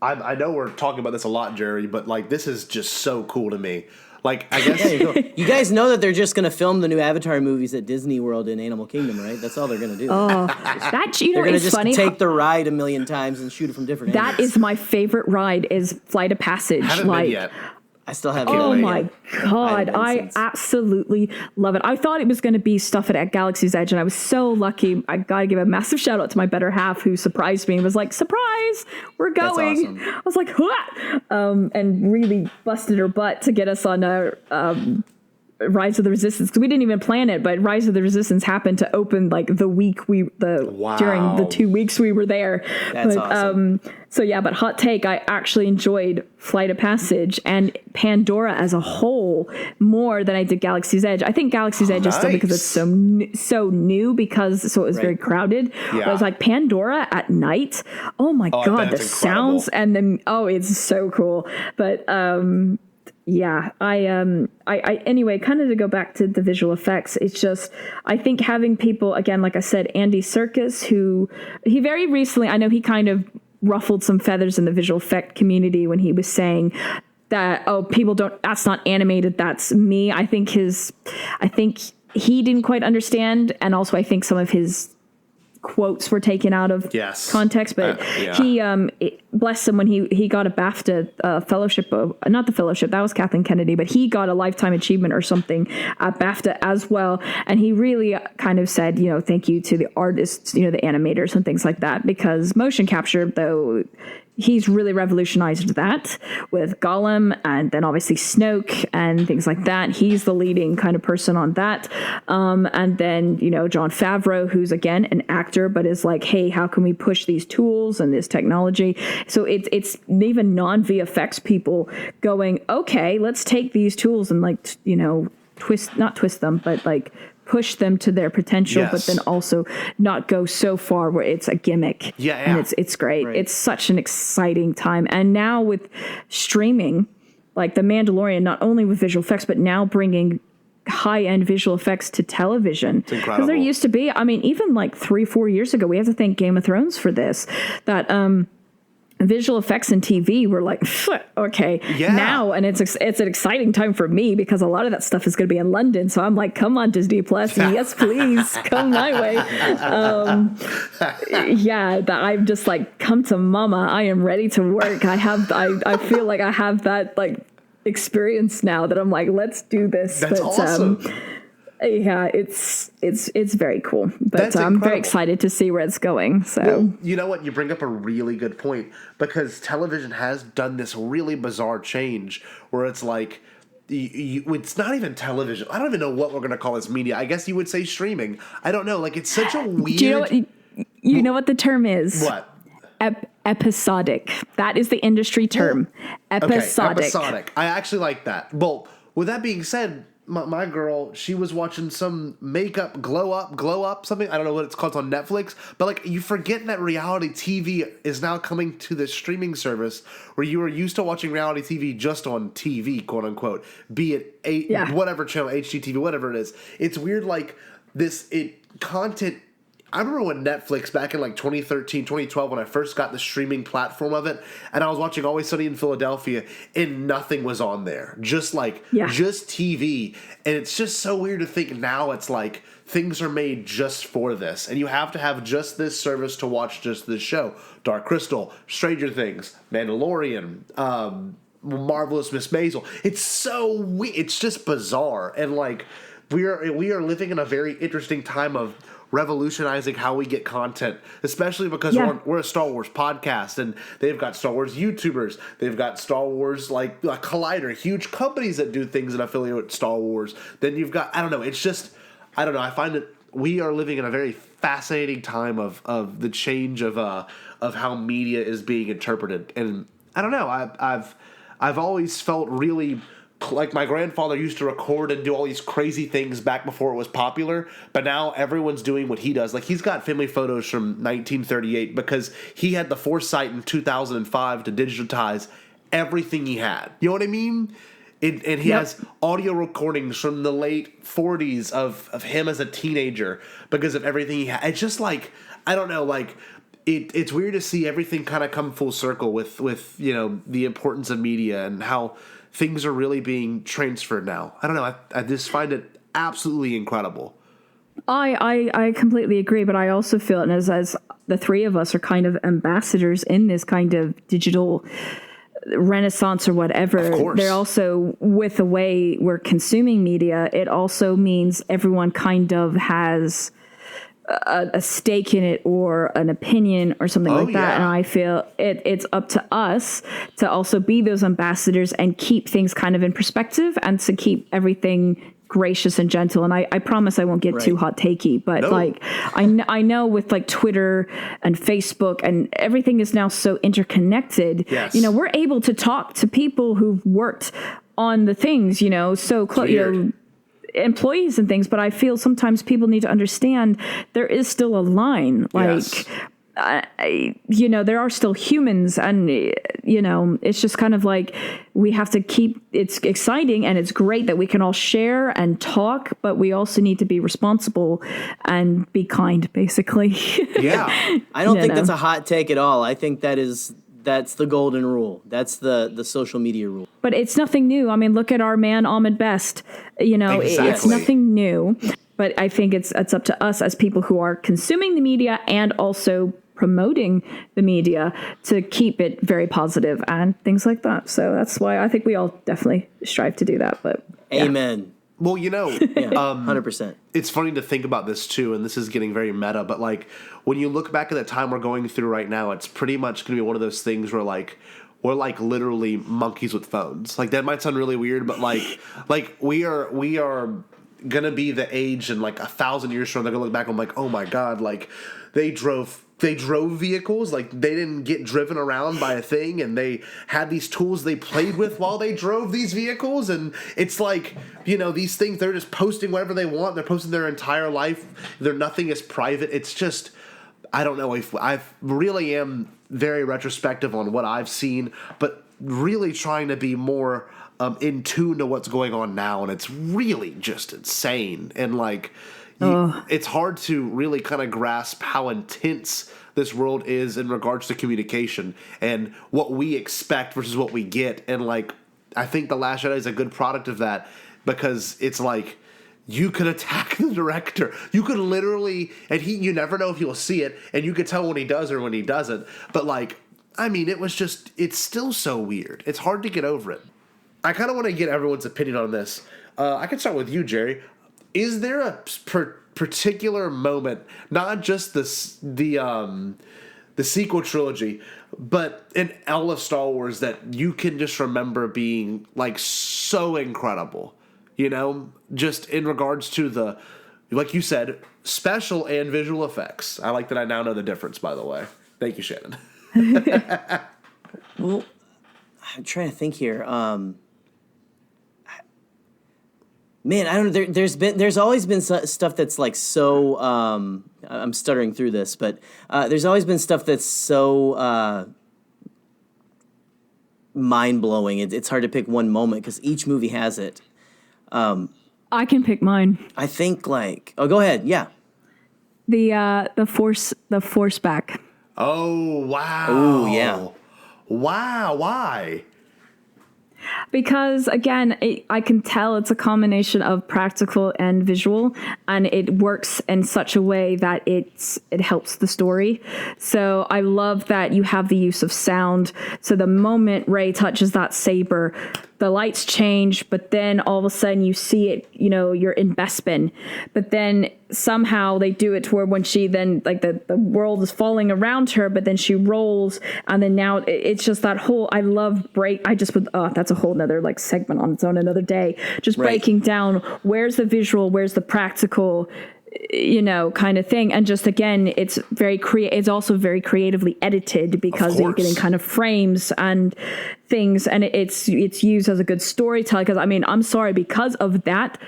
I know we're talking about this a lot, Gerry, but like this is just so cool to me. Like, I guess you guys know that they're just going to film the new Avatar movies at Disney World in Animal Kingdom, right? That's all they're going to do. Oh, they're going to just take the ride a million times and shoot it from different angles. That is my favorite ride, is Flight of Passage. Haven't been yet. I still haven't. Oh my God. I absolutely love it. I thought it was going to be stuff at Galaxy's Edge, and I was so lucky. I got to give a massive shout out to my better half, who surprised me and was like, surprise, we're going. That's awesome. I was like, what? And really busted her butt to get us on Rise of the Resistance, because we didn't even plan it, but Rise of the Resistance happened to open like the week during the 2 weeks we were there. That's awesome. So yeah, but hot take, I actually enjoyed Flight of Passage and Pandora as a whole more than I did Galaxy's Edge. I think Galaxy's Edge is still because it's so new, because it was very crowded. Yeah. But it was like Pandora at night. Oh my God, the sounds and then it's so cool. But yeah, I anyway, kind of to go back to the visual effects, it's just, I think having people, again, like I said, Andy Serkis, who he very recently, I know he kind of ruffled some feathers in the visual effect community when he was saying that, people don't, that's not animated, that's me. I think he didn't quite understand. And also I think some of his quotes were taken out of context, but he bless him when he got a BAFTA fellowship, not the fellowship, that was Kathleen Kennedy, but he got a lifetime achievement or something at BAFTA as well. And he really kind of said, thank you to the artists, the animators and things like that, because motion capture, though, he's really revolutionized that with Gollum and then obviously Snoke and things like that. He's the leading kind of person on that. And then, Jon Favreau, who's again an actor, but is like, hey, how can we push these tools and this technology? So it's even non-VFX people going, okay, let's take these tools and not twist them, but push them to their potential, but then also not go so far where it's a gimmick. And it's great. Right. It's such an exciting time. And now with streaming, like The Mandalorian, not only with visual effects, but now bringing high-end visual effects to television. It's incredible. Because there used to be, even 3-4 years ago, we have to thank Game of Thrones for this, that visual effects in TV were like, okay, now, and it's an exciting time for me because a lot of that stuff is going to be in London. So I'm like, come on, Disney Plus, yes, please, come my way. I'm just like, come to mama. I am ready to work. I feel like I have that experience now that I'm like, let's do this. That's awesome. It's very cool, but I'm very excited to see where it's going. So, well, you know what? You bring up a really good point because television has done this really bizarre change where it's like, it's not even television. I don't even know what we're going to call this media. I guess you would say streaming. I don't know. It's such a weird. Do you know what the term is? What? Episodic. That is the industry term. Episodic. Okay, episodic. I actually like that. Well, with that being said, my girl, she was watching some makeup glow up something. I don't know what it's called. It's on Netflix. But you forget that reality TV is now coming to this streaming service where you were used to watching reality TV just on TV, quote unquote, be it whatever channel, HGTV, whatever it is. It's weird content. I remember when Netflix back in 2013, 2012, when I first got the streaming platform of it, and I was watching Always Sunny in Philadelphia, and nothing was on there. Just TV. And it's just so weird to think now it's things are made just for this. And you have to have just this service to watch just this show. Dark Crystal, Stranger Things, Mandalorian, Marvelous Miss Maisel. It's so weird. It's just bizarre. And we are living in a very interesting time of revolutionizing how we get content, especially because we're a Star Wars podcast, and they've got Star Wars YouTubers, they've got Star Wars Collider, huge companies that do things in affiliate with Star Wars. Then you've got, I don't know, I find that we are living in a very fascinating time of the change of how media is being interpreted. And I don't know, I've always felt really like my grandfather used to record and do all these crazy things back before it was popular, but now everyone's doing what he does. He's got family photos from 1938 because he had the foresight in 2005 to digitize everything he had. You know what I mean? And he has audio recordings from the late 40s of him as a teenager because of everything he had. It's just I don't know, it's weird to see everything kind of come full circle with the importance of media and how things are really being transferred now. I don't know. I just find it absolutely incredible. I completely agree, but I also feel, and as the three of us are kind of ambassadors in this kind of digital renaissance or whatever, of course. They're also, with the way we're consuming media, it also means everyone kind of has a stake in it or an opinion or something like that. And I feel it's up to us to also be those ambassadors and keep things kind of in perspective and to keep everything gracious and gentle. And I promise I won't get too hot takey, but I know with Twitter and Facebook and everything is now so interconnected, we're able to talk to people who've worked on the things, so close, employees and things, but I feel sometimes people need to understand there is still a line. There are still humans, and it's just kind of we have to keep. It's exciting and it's great that we can all share and talk, but we also need to be responsible and be kind, basically. I don't think that's a hot take at all. I think that's the golden rule. That's the social media rule. But it's nothing new. I mean, look at our man Ahmed Best. It's nothing new. But I think it's up to us as people who are consuming the media and also promoting the media to keep it very positive and things like that. So that's why I think we all definitely strive to do that. But Amen. Well, 100%. It's funny to think about this too, and this is getting very meta, but like when you look back at the time we're going through right now, it's pretty much going to be one of those things where like we're like literally monkeys with phones. Like that might sound really weird, but like we are gonna be the age in like 1,000 years from now, they're gonna look back and I'm like, oh my god, like they drove vehicles, like they didn't get driven around by a thing, and they had these tools they played with while they drove these vehicles, and it's like, these things, they're just posting whatever they want, they're posting their entire life, nothing is private. It's just, I don't know, if I really am very retrospective on what I've seen, but really trying to be more in tune to what's going on now, and it's really just insane, and like it's hard to really kind of grasp how intense this world is in regards to communication and what we expect versus what we get. And like, I think The Last Jedi is a good product of that, because it's like you could attack the director. You could literally, and you never know if he'll see it, and you could tell when he does or when he doesn't. But like, I mean, it's still so weird. It's hard to get over it. I kind of want to get everyone's opinion on this. I can start with you, Gerry. Is there a particular moment, not just the sequel trilogy, but in all of Star Wars, that you can just remember being like so incredible? Just in regards to the, like you said, special and visual effects. I like that I now know the difference, by the way. Thank you, Shannon. Well, I'm trying to think here. Man, I don't know. There's always been stuff that's like so. I'm stuttering through this, but there's always been stuff that's so mind blowing. It's hard to pick one moment because each movie has it. I can pick mine. I think like, oh, go ahead. Yeah. The force back. Oh wow. Oh yeah. Wow. Why? Because again, I can tell it's a combination of practical and visual, and it works in such a way that it helps the story. So I love that you have the use of sound. So the moment Rey touches that saber, the lights change, but then all of a sudden you see it, you're in Bespin. But then somehow they do it to where when she then, like the world is falling around her, but then she rolls, and then now it's just that whole, I love that's a whole nother like segment on its own another day. Just breaking down where's the visual, where's the practical, kind of thing. And just again, it's also very creatively edited, because you're getting kind of frames and things, and it's used as a good storytelling. Because I mean, I'm sorry, because of that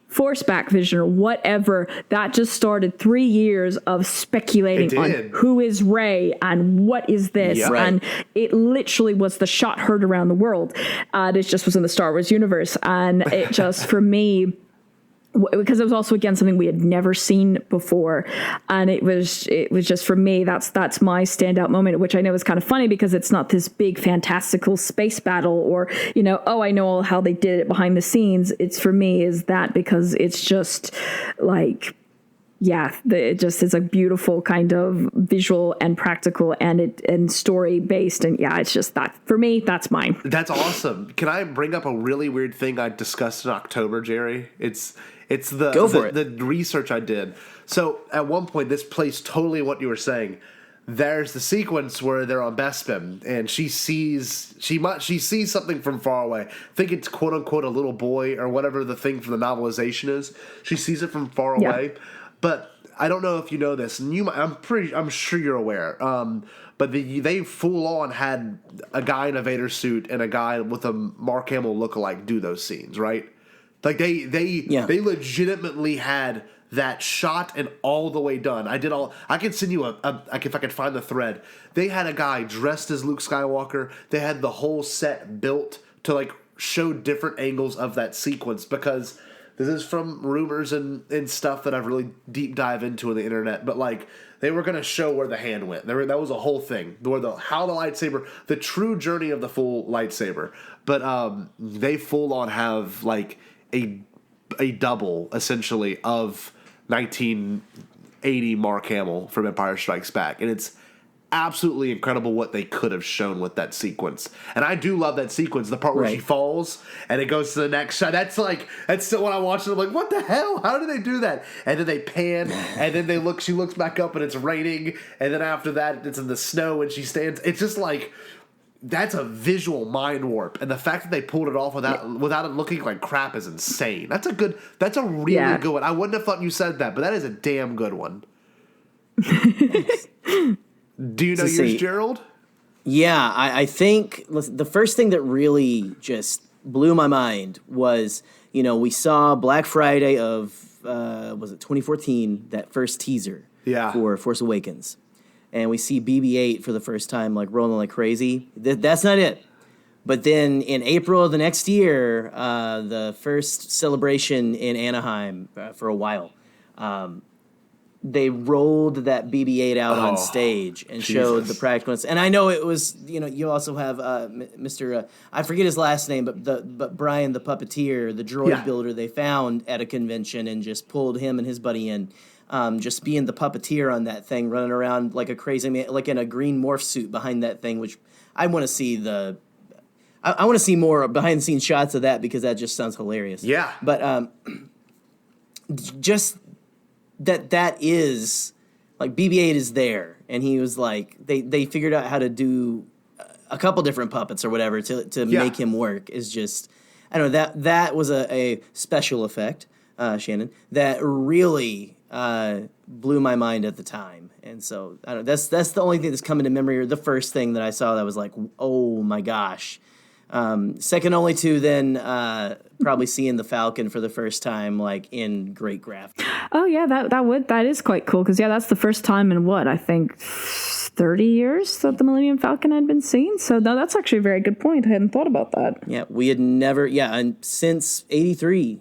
force back vision or whatever, that just started 3 years of speculating on who is Rey and what is this. Yep. And it literally was the shot heard around the world. It just was in the Star Wars universe, and it just for me, because it was also again something we had never seen before, and it was just, for me, that's my standout moment, which I know is kind of funny because it's not this big fantastical space battle or I know how they did it behind the scenes. It's, for me, is that, because it's just like, it just is a beautiful kind of visual and practical and story based, and it's just that, for me, that's mine. That's awesome. Can I bring up a really weird thing I discussed in October, Gerry? It's the research I did. So at one point, this plays totally what you were saying. There's the sequence where they're on Bespin, and she sees something from far away. I think it's quote unquote a little boy or whatever the thing from the novelization is. She sees it from far away, but I don't know if you know this, and I'm sure you're aware. But they full on had a guy in a Vader suit and a guy with a Mark Hamill lookalike do those scenes, right? Like they legitimately had that shot and all the way done. I can send you if I could find the thread. They had a guy dressed as Luke Skywalker. They had the whole set built to like show different angles of that sequence, because this is from rumors and stuff that I've really deep dive into on the internet. But like, they were going to show where the hand went. That was a whole thing. How the lightsaber, the true journey of the full lightsaber. But they full on have like a double essentially of 1980 Mark Hamill from Empire Strikes Back, and it's absolutely incredible what they could have shown with that sequence. And I do love that sequence, the part where she falls and it goes to the next shot. That's still when I watch it, I'm like, what the hell? How did they do that? And then they pan, and then she looks back up and it's raining, and then after that it's in the snow and she stands. It's just like, that's a visual mind warp, and the fact that they pulled it off without it looking like crap is insane. That's a really good one. I wouldn't have thought you said that, but that is a damn good one. Do you know yours, Gerald? Yeah, I think the first thing that really just blew my mind was, we saw Black Friday of, was it 2014, that first teaser for Force Awakens. And we see BB-8 for the first time, like, rolling like crazy. That's not it. But then in April of the next year, the first celebration in Anaheim for a while, they rolled that BB-8 out on stage and showed the practicals. And I know it was, you also have Mr. I forget his last name, but Brian the Puppeteer, the droid builder they found at a convention and just pulled him and his buddy in. Just being the puppeteer on that thing, running around like a crazy man, like in a green morph suit behind that thing, which I want to see I want to see more behind the scenes shots of that, because that just sounds hilarious. Yeah. But just that is like BB-8 is there, and he was like they figured out how to do a couple different puppets or whatever to make him work. Is just, I don't know, that was a special effect, Shannon, that really blew my mind at the time. And so I don't know, that's the only thing that's coming to memory, or the first thing that I saw that was like, oh my gosh. Second only to then probably seeing the Falcon for the first time, like in great graphics. Oh yeah, that is quite cool, because that's the first time in I think 30 years that the Millennium Falcon had been seen. So no, that's actually a very good point. I hadn't thought about that. Yeah, we had never and since '83.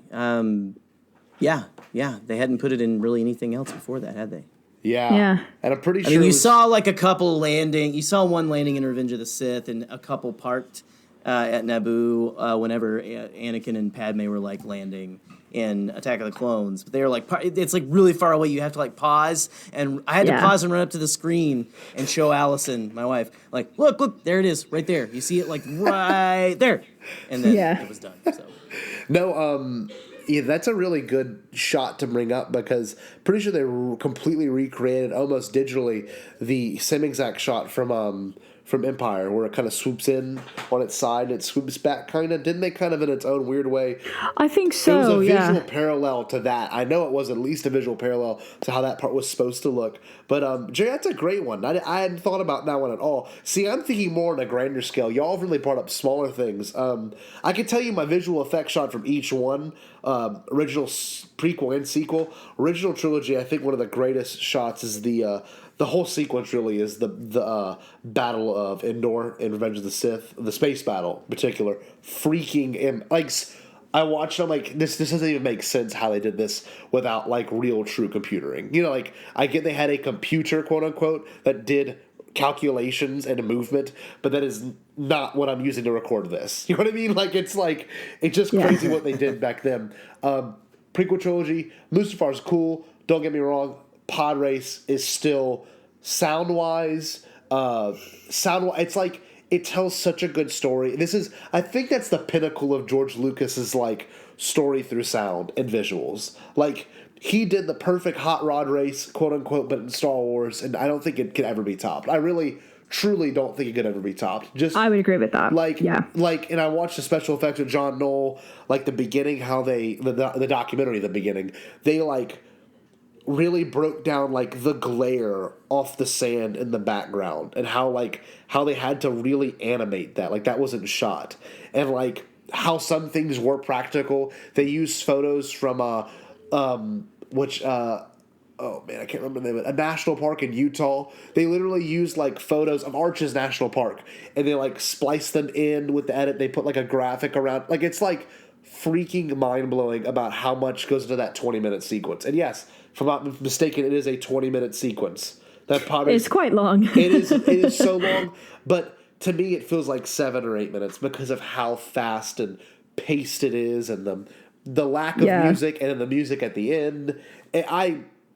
They hadn't put it in really anything else before that, had they? Yeah. And I'm pretty sure. I mean, you saw like a couple landing. You saw one landing in Revenge of the Sith, and a couple parked at Naboo whenever Anakin and Padme were like landing in Attack of the Clones. But they were like, it's like really far away. You have to like pause, and I had to pause and run up to the screen and show Allison, my wife, like, look, there it is, right there. You see it like right there, and then it was done. So. No, yeah, that's a really good shot to bring up, because pretty sure they completely recreated, almost digitally, the same exact shot from Empire, where it kind of swoops in on its side and it swoops back, kind of. Didn't they kind of in its own weird way? I think so, It was a visual parallel to that. I know it was at least a visual parallel to how that part was supposed to look. But, Jay, that's a great one. I hadn't thought about that one at all. See, I'm thinking more on a grander scale. Y'all have really brought up smaller things. I can tell you my visual effect shot from each one, original, prequel, and sequel. Original trilogy, I think one of the greatest shots is the whole sequence really is the Battle of Endor in Revenge of the Sith, the space battle in particular. I watched it, I'm like, this doesn't even make sense how they did this without like real true computing. Like, I get they had a computer, quote unquote, that did calculations and movement, but that is not what I'm using to record this. You know what I mean? It's just crazy what they did back then. Prequel trilogy, Mustafar's cool, don't get me wrong. Pod Race is still sound-wise, it's like, it tells such a good story. I think that's the pinnacle of George Lucas's like story through sound and visuals. Like, he did the perfect hot rod race, quote unquote, but in Star Wars, and I don't think it could ever be topped. I really, truly don't think it could ever be topped. I would agree with that. And I watched the special effects with John Knoll, like the beginning, how the documentary, the beginning, they like really broke down like the glare off the sand in the background, and how they had to really animate that, like that wasn't shot, and like how some things were practical. They used photos from I can't remember the name of it, a national park in Utah. They literally used like photos of Arches National Park, and they like spliced them in with the edit. They put like a graphic around, like it's like freaking mind-blowing about how much goes into that 20-minute sequence. And yes, if I'm not mistaken, it is a 20-minute sequence. It's quite long. It is so long, but to me it feels like 7 or 8 minutes because of how fast and paced it is, and the lack of music and then the music at the end. And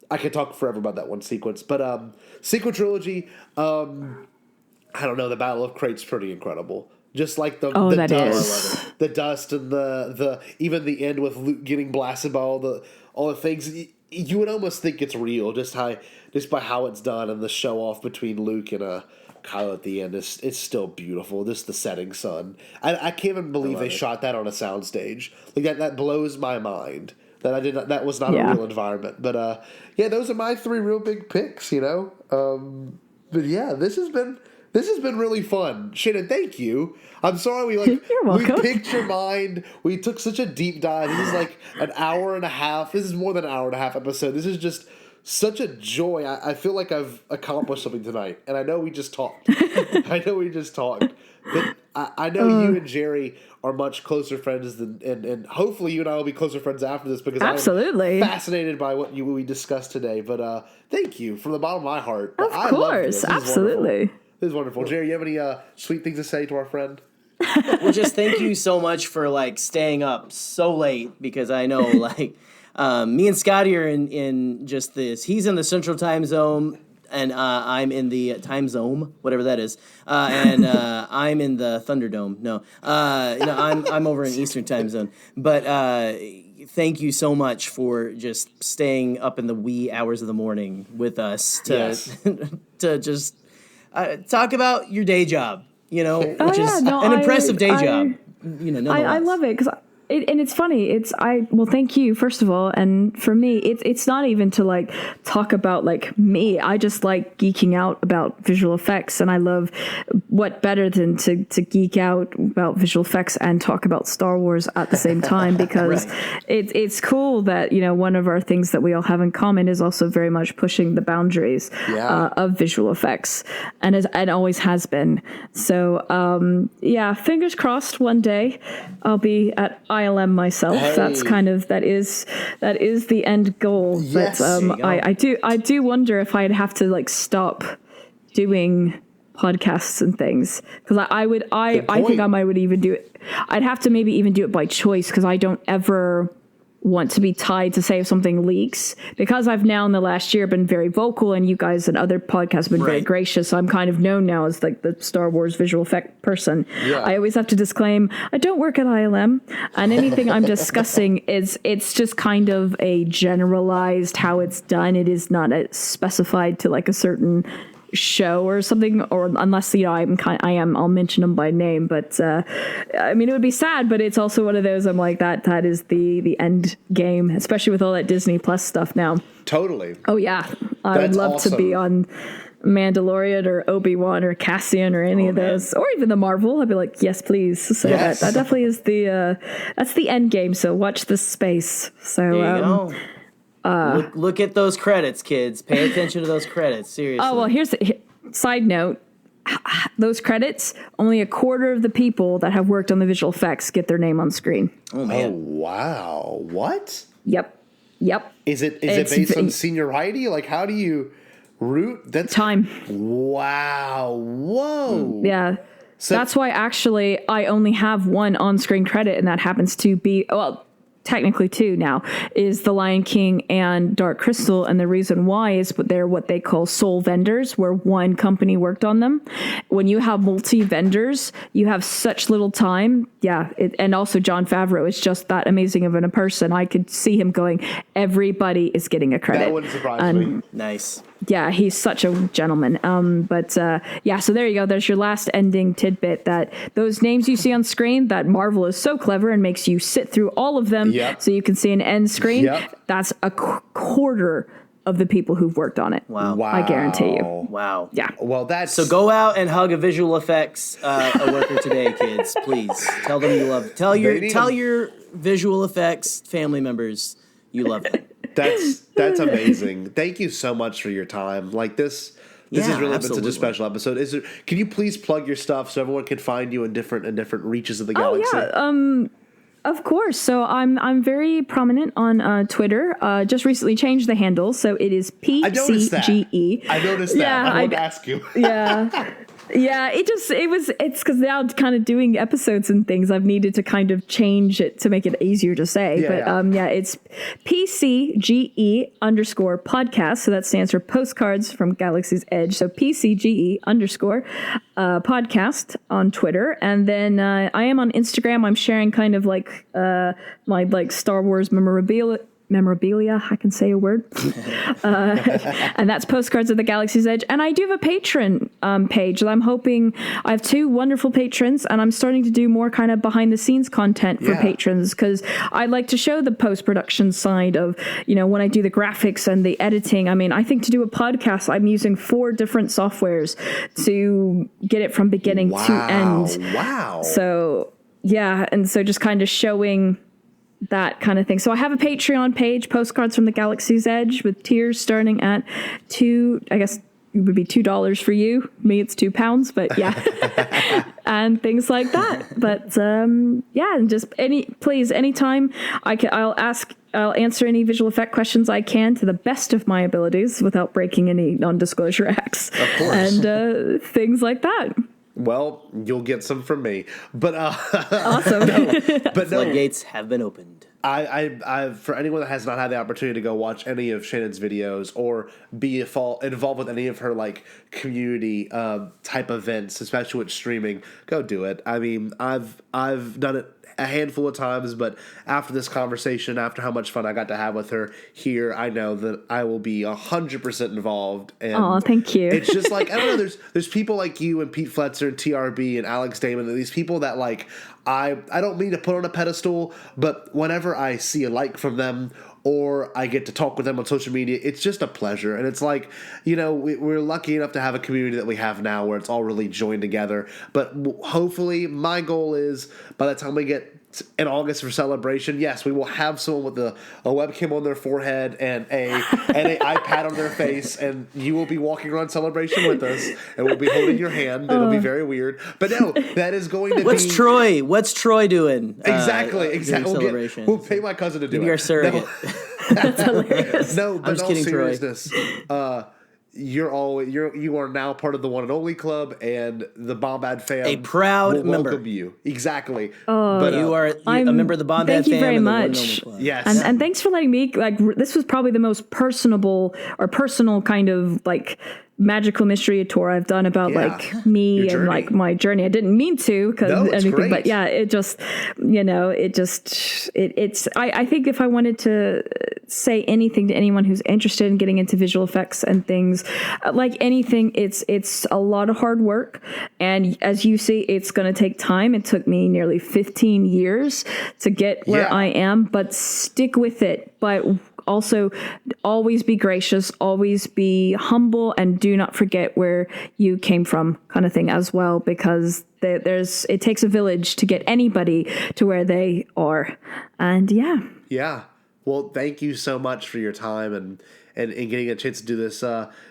I could talk forever about that one sequence, but sequel trilogy. I don't know. The Battle of Crate's pretty incredible. Just like the dust, the dust, and the even the end with Luke getting blasted by all the things. You would almost think it's real, just by how it's done, and the show off between Luke and Kyle at the end it's still beautiful. Just the setting sun. I can't even believe they shot that on a soundstage. Like that blows my mind. That was not a real environment. But those are my 3 real big picks. But yeah, this has been really fun. Shannon, thank you. I'm sorry You're welcome. we picked your mind. We took such a deep dive. This is like an hour and a half. This is more than an hour and a half episode. This is just such a joy. I feel like I've accomplished something tonight. And I know we just talked. But I know you and Gerry are much closer friends and hopefully you and I will be closer friends after this because absolutely. I'm fascinated by what we discussed today. But thank you from the bottom of my heart. Of course, absolutely. This is wonderful. Gerry, you have any sweet things to say to our friend? Well, just thank you so much for staying up so late because I know me and Scotty are in just this. He's in the Central Time Zone and I'm in the Time Zone, whatever that is, and I'm in the Thunderdome. No, I'm over in Eastern Time Zone. But thank you so much for just staying up in the wee hours of the morning with us to just talk about your day job. Which is an impressive day job. I love it because and it's funny. Well, thank you first of all, and for me, it's not even to talk about me. I just like geeking out about visual effects, and I love what better than to geek out about visual effects and talk about Star Wars at the same time because it's cool that one of our things that we all have in common is also very much pushing the boundaries of visual effects, and always has been. So fingers crossed. One day I'll be at ILM myself. Hey. That's kind of that is the end goal. Yes, but I do wonder if I'd have to stop doing podcasts and things because I think I might would even do it. I'd have to maybe even do it by choice because I don't ever want to be tied to say if something leaks because I've now in the last year been very vocal and you guys and other podcasts have been very gracious. So I'm kind of known now as the Star Wars visual effect person. Yeah. I always have to disclaim I don't work at ILM and anything I'm discussing it's just kind of a generalized how it's done. It is not specified to a certain show or something, or unless I'll mention them by name, but it would be sad, but it's also one of those I'm like that is the end game, especially with all that Disney Plus stuff now. Totally. Oh yeah, I would love to be on Mandalorian or Obi-Wan or Cassian or any of those, or even the Marvel. I'd be like, yes, please. So that definitely is that's the end game. So watch this space. So there you go. Look at those credits, kids. Pay attention to those credits. Seriously. Oh, well, here's the side note. Those credits, only a quarter of the people that have worked on the visual effects get their name on screen. Oh, man. Oh, wow. What? Yep. Is it based on seniority? How do you root? That's time. Wow. Whoa. Yeah. So that's why actually I only have one on-screen credit, and that happens to be, technically two now, is The Lion King and Dark Crystal. And the reason why is they're what they call sole vendors, where one company worked on them. When you have multi-vendors, you have such little time. Yeah. And also Jon Favreau is just that amazing of a person. I could see him going, everybody is getting a credit. That wouldn't surprise me. Nice. Yeah, he's such a gentleman. So there you go. There's your last ending tidbit, that those names you see on screen, that Marvel is so clever and makes you sit through all of them so you can see an end screen. Yep. That's a quarter of the people who've worked on it. Wow. I guarantee you. Wow. Yeah. Well, so go out and hug a visual effects a worker today, kids. Please tell them you love. Tell your visual effects family members you love them. That's amazing. Thank you so much for your time. This has really been such a special episode. Can you please plug your stuff so everyone can find you in different reaches of the galaxy? Oh, yeah. Of course. So I'm very prominent on Twitter. Just recently changed the handle, so it is PCGE. I noticed that. I wanted to ask you. Yeah. Yeah, it's because now kind of doing episodes and things, I've needed to kind of change it to make it easier to say. It's PCGE_podcast. So that stands for Postcards from Galaxy's Edge. So PCGE_podcast on Twitter. And then I am on Instagram. I'm sharing kind of like my like Star Wars memorabilia. I can say a word. And that's Postcards of the Galaxy's Edge. And I do have a patron page that I'm hoping, I have 2 wonderful patrons, and I'm starting to do more kind of behind the scenes content for patrons, because I like to show the post-production side of, when I do the graphics and the editing. I mean, I think to do a podcast, I'm using 4 different softwares to get it from beginning to end. Wow. So, yeah. And so just kind of showing that kind of thing. So I have a Patreon page, Postcards from the Galaxy's Edge, with tiers starting at I guess it would be $2 for you. Me, it's £2, but yeah. And things like that. But and just anytime I'll answer any visual effect questions I can to the best of my abilities without breaking any non-disclosure acts. Of course. And things like that. Well, you'll get some from me, but awesome. Floodgates have been opened. I for anyone that has not had the opportunity to go watch any of Shannon's videos or be involved with any of her like community type events, especially with streaming, go do it. I mean, I've done it a handful of times, but after this conversation, after how much fun I got to have with her here, I know that I will be 100% involved. And thank you. It's just like, I don't know, there's people like you and Pete Fletcher and TRB and Alex Damon, and these people that like I don't mean to put on a pedestal, but whenever I see a like from them or I get to talk with them on social media, it's just a pleasure. And it's like, we're lucky enough to have a community that we have now where it's all really joined together. But hopefully my goal is by the time we get in August for Celebration, yes, we will have someone with a webcam on their forehead and an iPad on their face, and you will be walking around Celebration with us, and we'll be holding your hand. It'll be very weird. But no, that is going to What's Troy doing? Exactly. Celebration. We'll pay my cousin to do it. You're a surrogate. That's hilarious. No, but I'm just kidding, seriousness, you are now part of the One and Only Club, and the Bombad fam a proud will member. welcome you. Exactly. But you are a member of the Bombad thank you fam very and much. the One and Only Club. Yes. And thanks for letting me, this was probably the most personal kind of like magical mystery tour I've done about like me and like my journey. I didn't mean to anything, but yeah, it just, I think if I wanted to say anything to anyone who's interested in getting into visual effects and things, like anything, it's a lot of hard work. And as you see, it's going to take time. It took me nearly 15 years to get where I am, but stick with it. But also always be gracious, always be humble, and do not forget where you came from, kind of thing as well, because it takes a village to get anybody to where they are. And yeah. Well, thank you so much for your time and getting a chance to do this.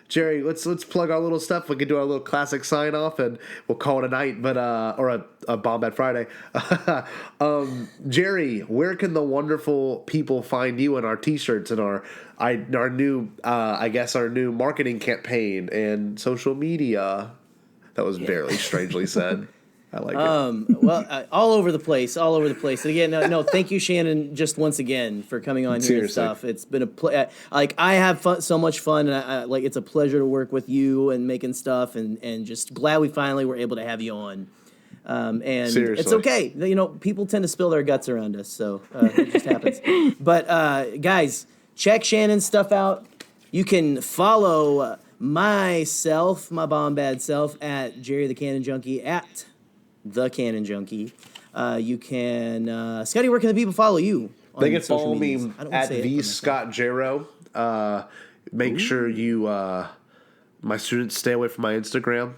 Gerry, let's plug our little stuff. We can do our little classic sign off and we'll call it a night, but or a Bombad Friday. Gerry, where can the wonderful people find you in our t-shirts and our new our new marketing campaign and social media? That was very strangely said. I like it. Well, all over the place. And again, no, thank you, Shannon, just once again for coming on here and stuff. It's been I have so much fun, and it's a pleasure to work with you and making stuff, and just glad we finally were able to have you on. And Seriously. It's okay. People tend to spill their guts around us, so it just happens. But guys, check Shannon's stuff out. You can follow myself, my Bombad self, at Gerry the Cannon Junkie, at The Cannon Junkie. You can Scotty, where can the people follow you? They can follow me at the Scott Jarrow. Make sure you my students stay away from my Instagram.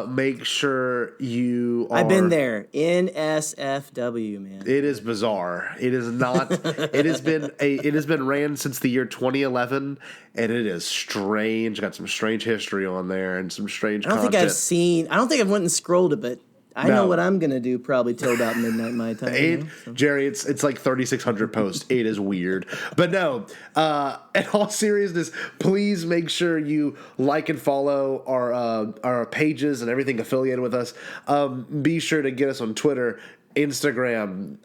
Make sure you are... I've been there. NSFW, man. It is bizarre. It is not... it has been ran since the year 2011, and it is strange. Got some strange history on there and some strange content. I don't think I've went and scrolled it, but I know what I'm gonna do probably till about midnight my time. Gerry, it's like 3,600 posts. It is weird, but no. In all seriousness, please make sure you like and follow our pages and everything affiliated with us. Be sure to get us on Twitter, Instagram,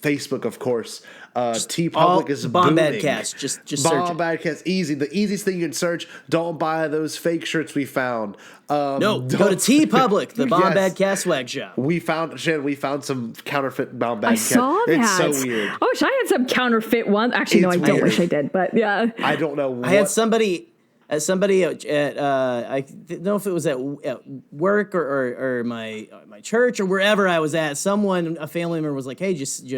Facebook, of course. TeePublic is Bombadcast. Just search it. Bombadcast, easy. The easiest thing you can search. Don't buy those fake shirts we found. No, go to TeePublic, the Bombadcast swag shop. We found some counterfeit Bombadcast. I saw that. It's so weird. I wish I had some counterfeit ones. Actually, no, I don't wish I did, but yeah. I don't know what. I had somebody at I don't know if it was at work or my church or wherever I was at. A family member was like, "Hey, just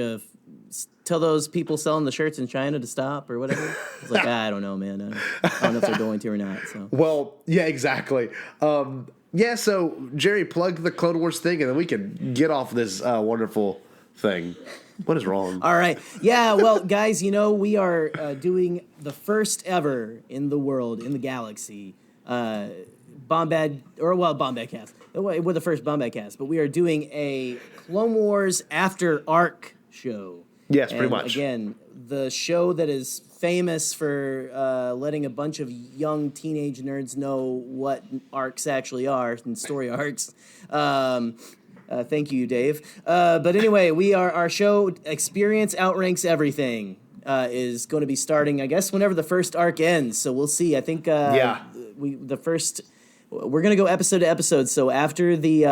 tell those people selling the shirts in China to stop or whatever." I was like, I don't know, man. I don't know if they're going to or not. So. Well, yeah, exactly. So Gerry, plug the Clone Wars thing, and then we can get off this wonderful thing. What is wrong? All right. Yeah, well, guys, we are doing the first ever in the world, in the galaxy, Bombadcast. We're the first Bombadcast, but we are doing a Clone Wars After Arc show. Yes, pretty much. Again, the show that is famous for letting a bunch of young teenage nerds know what arcs actually are and story arcs. Thank you, Dave. But anyway, our show Experience Outranks Everything is going to be starting, I guess, whenever the first arc ends. So we'll see. I think we're going to go episode to episode. So after the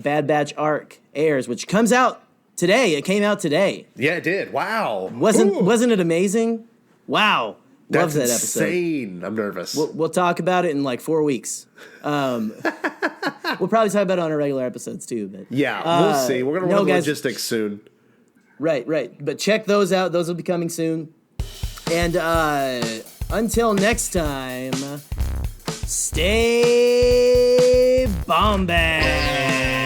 Bad Batch arc airs, which comes out today, it came out today. Yeah, it did. Wow. Wasn't it amazing? Wow. That's Love that episode. Insane. I'm nervous. We'll talk about it in like 4 weeks. We'll probably talk about it on our regular episodes too. But yeah, we'll see. We're gonna run the logistics soon. Right. But check those out. Those will be coming soon. And until next time, stay bombad.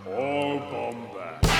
All Bombad.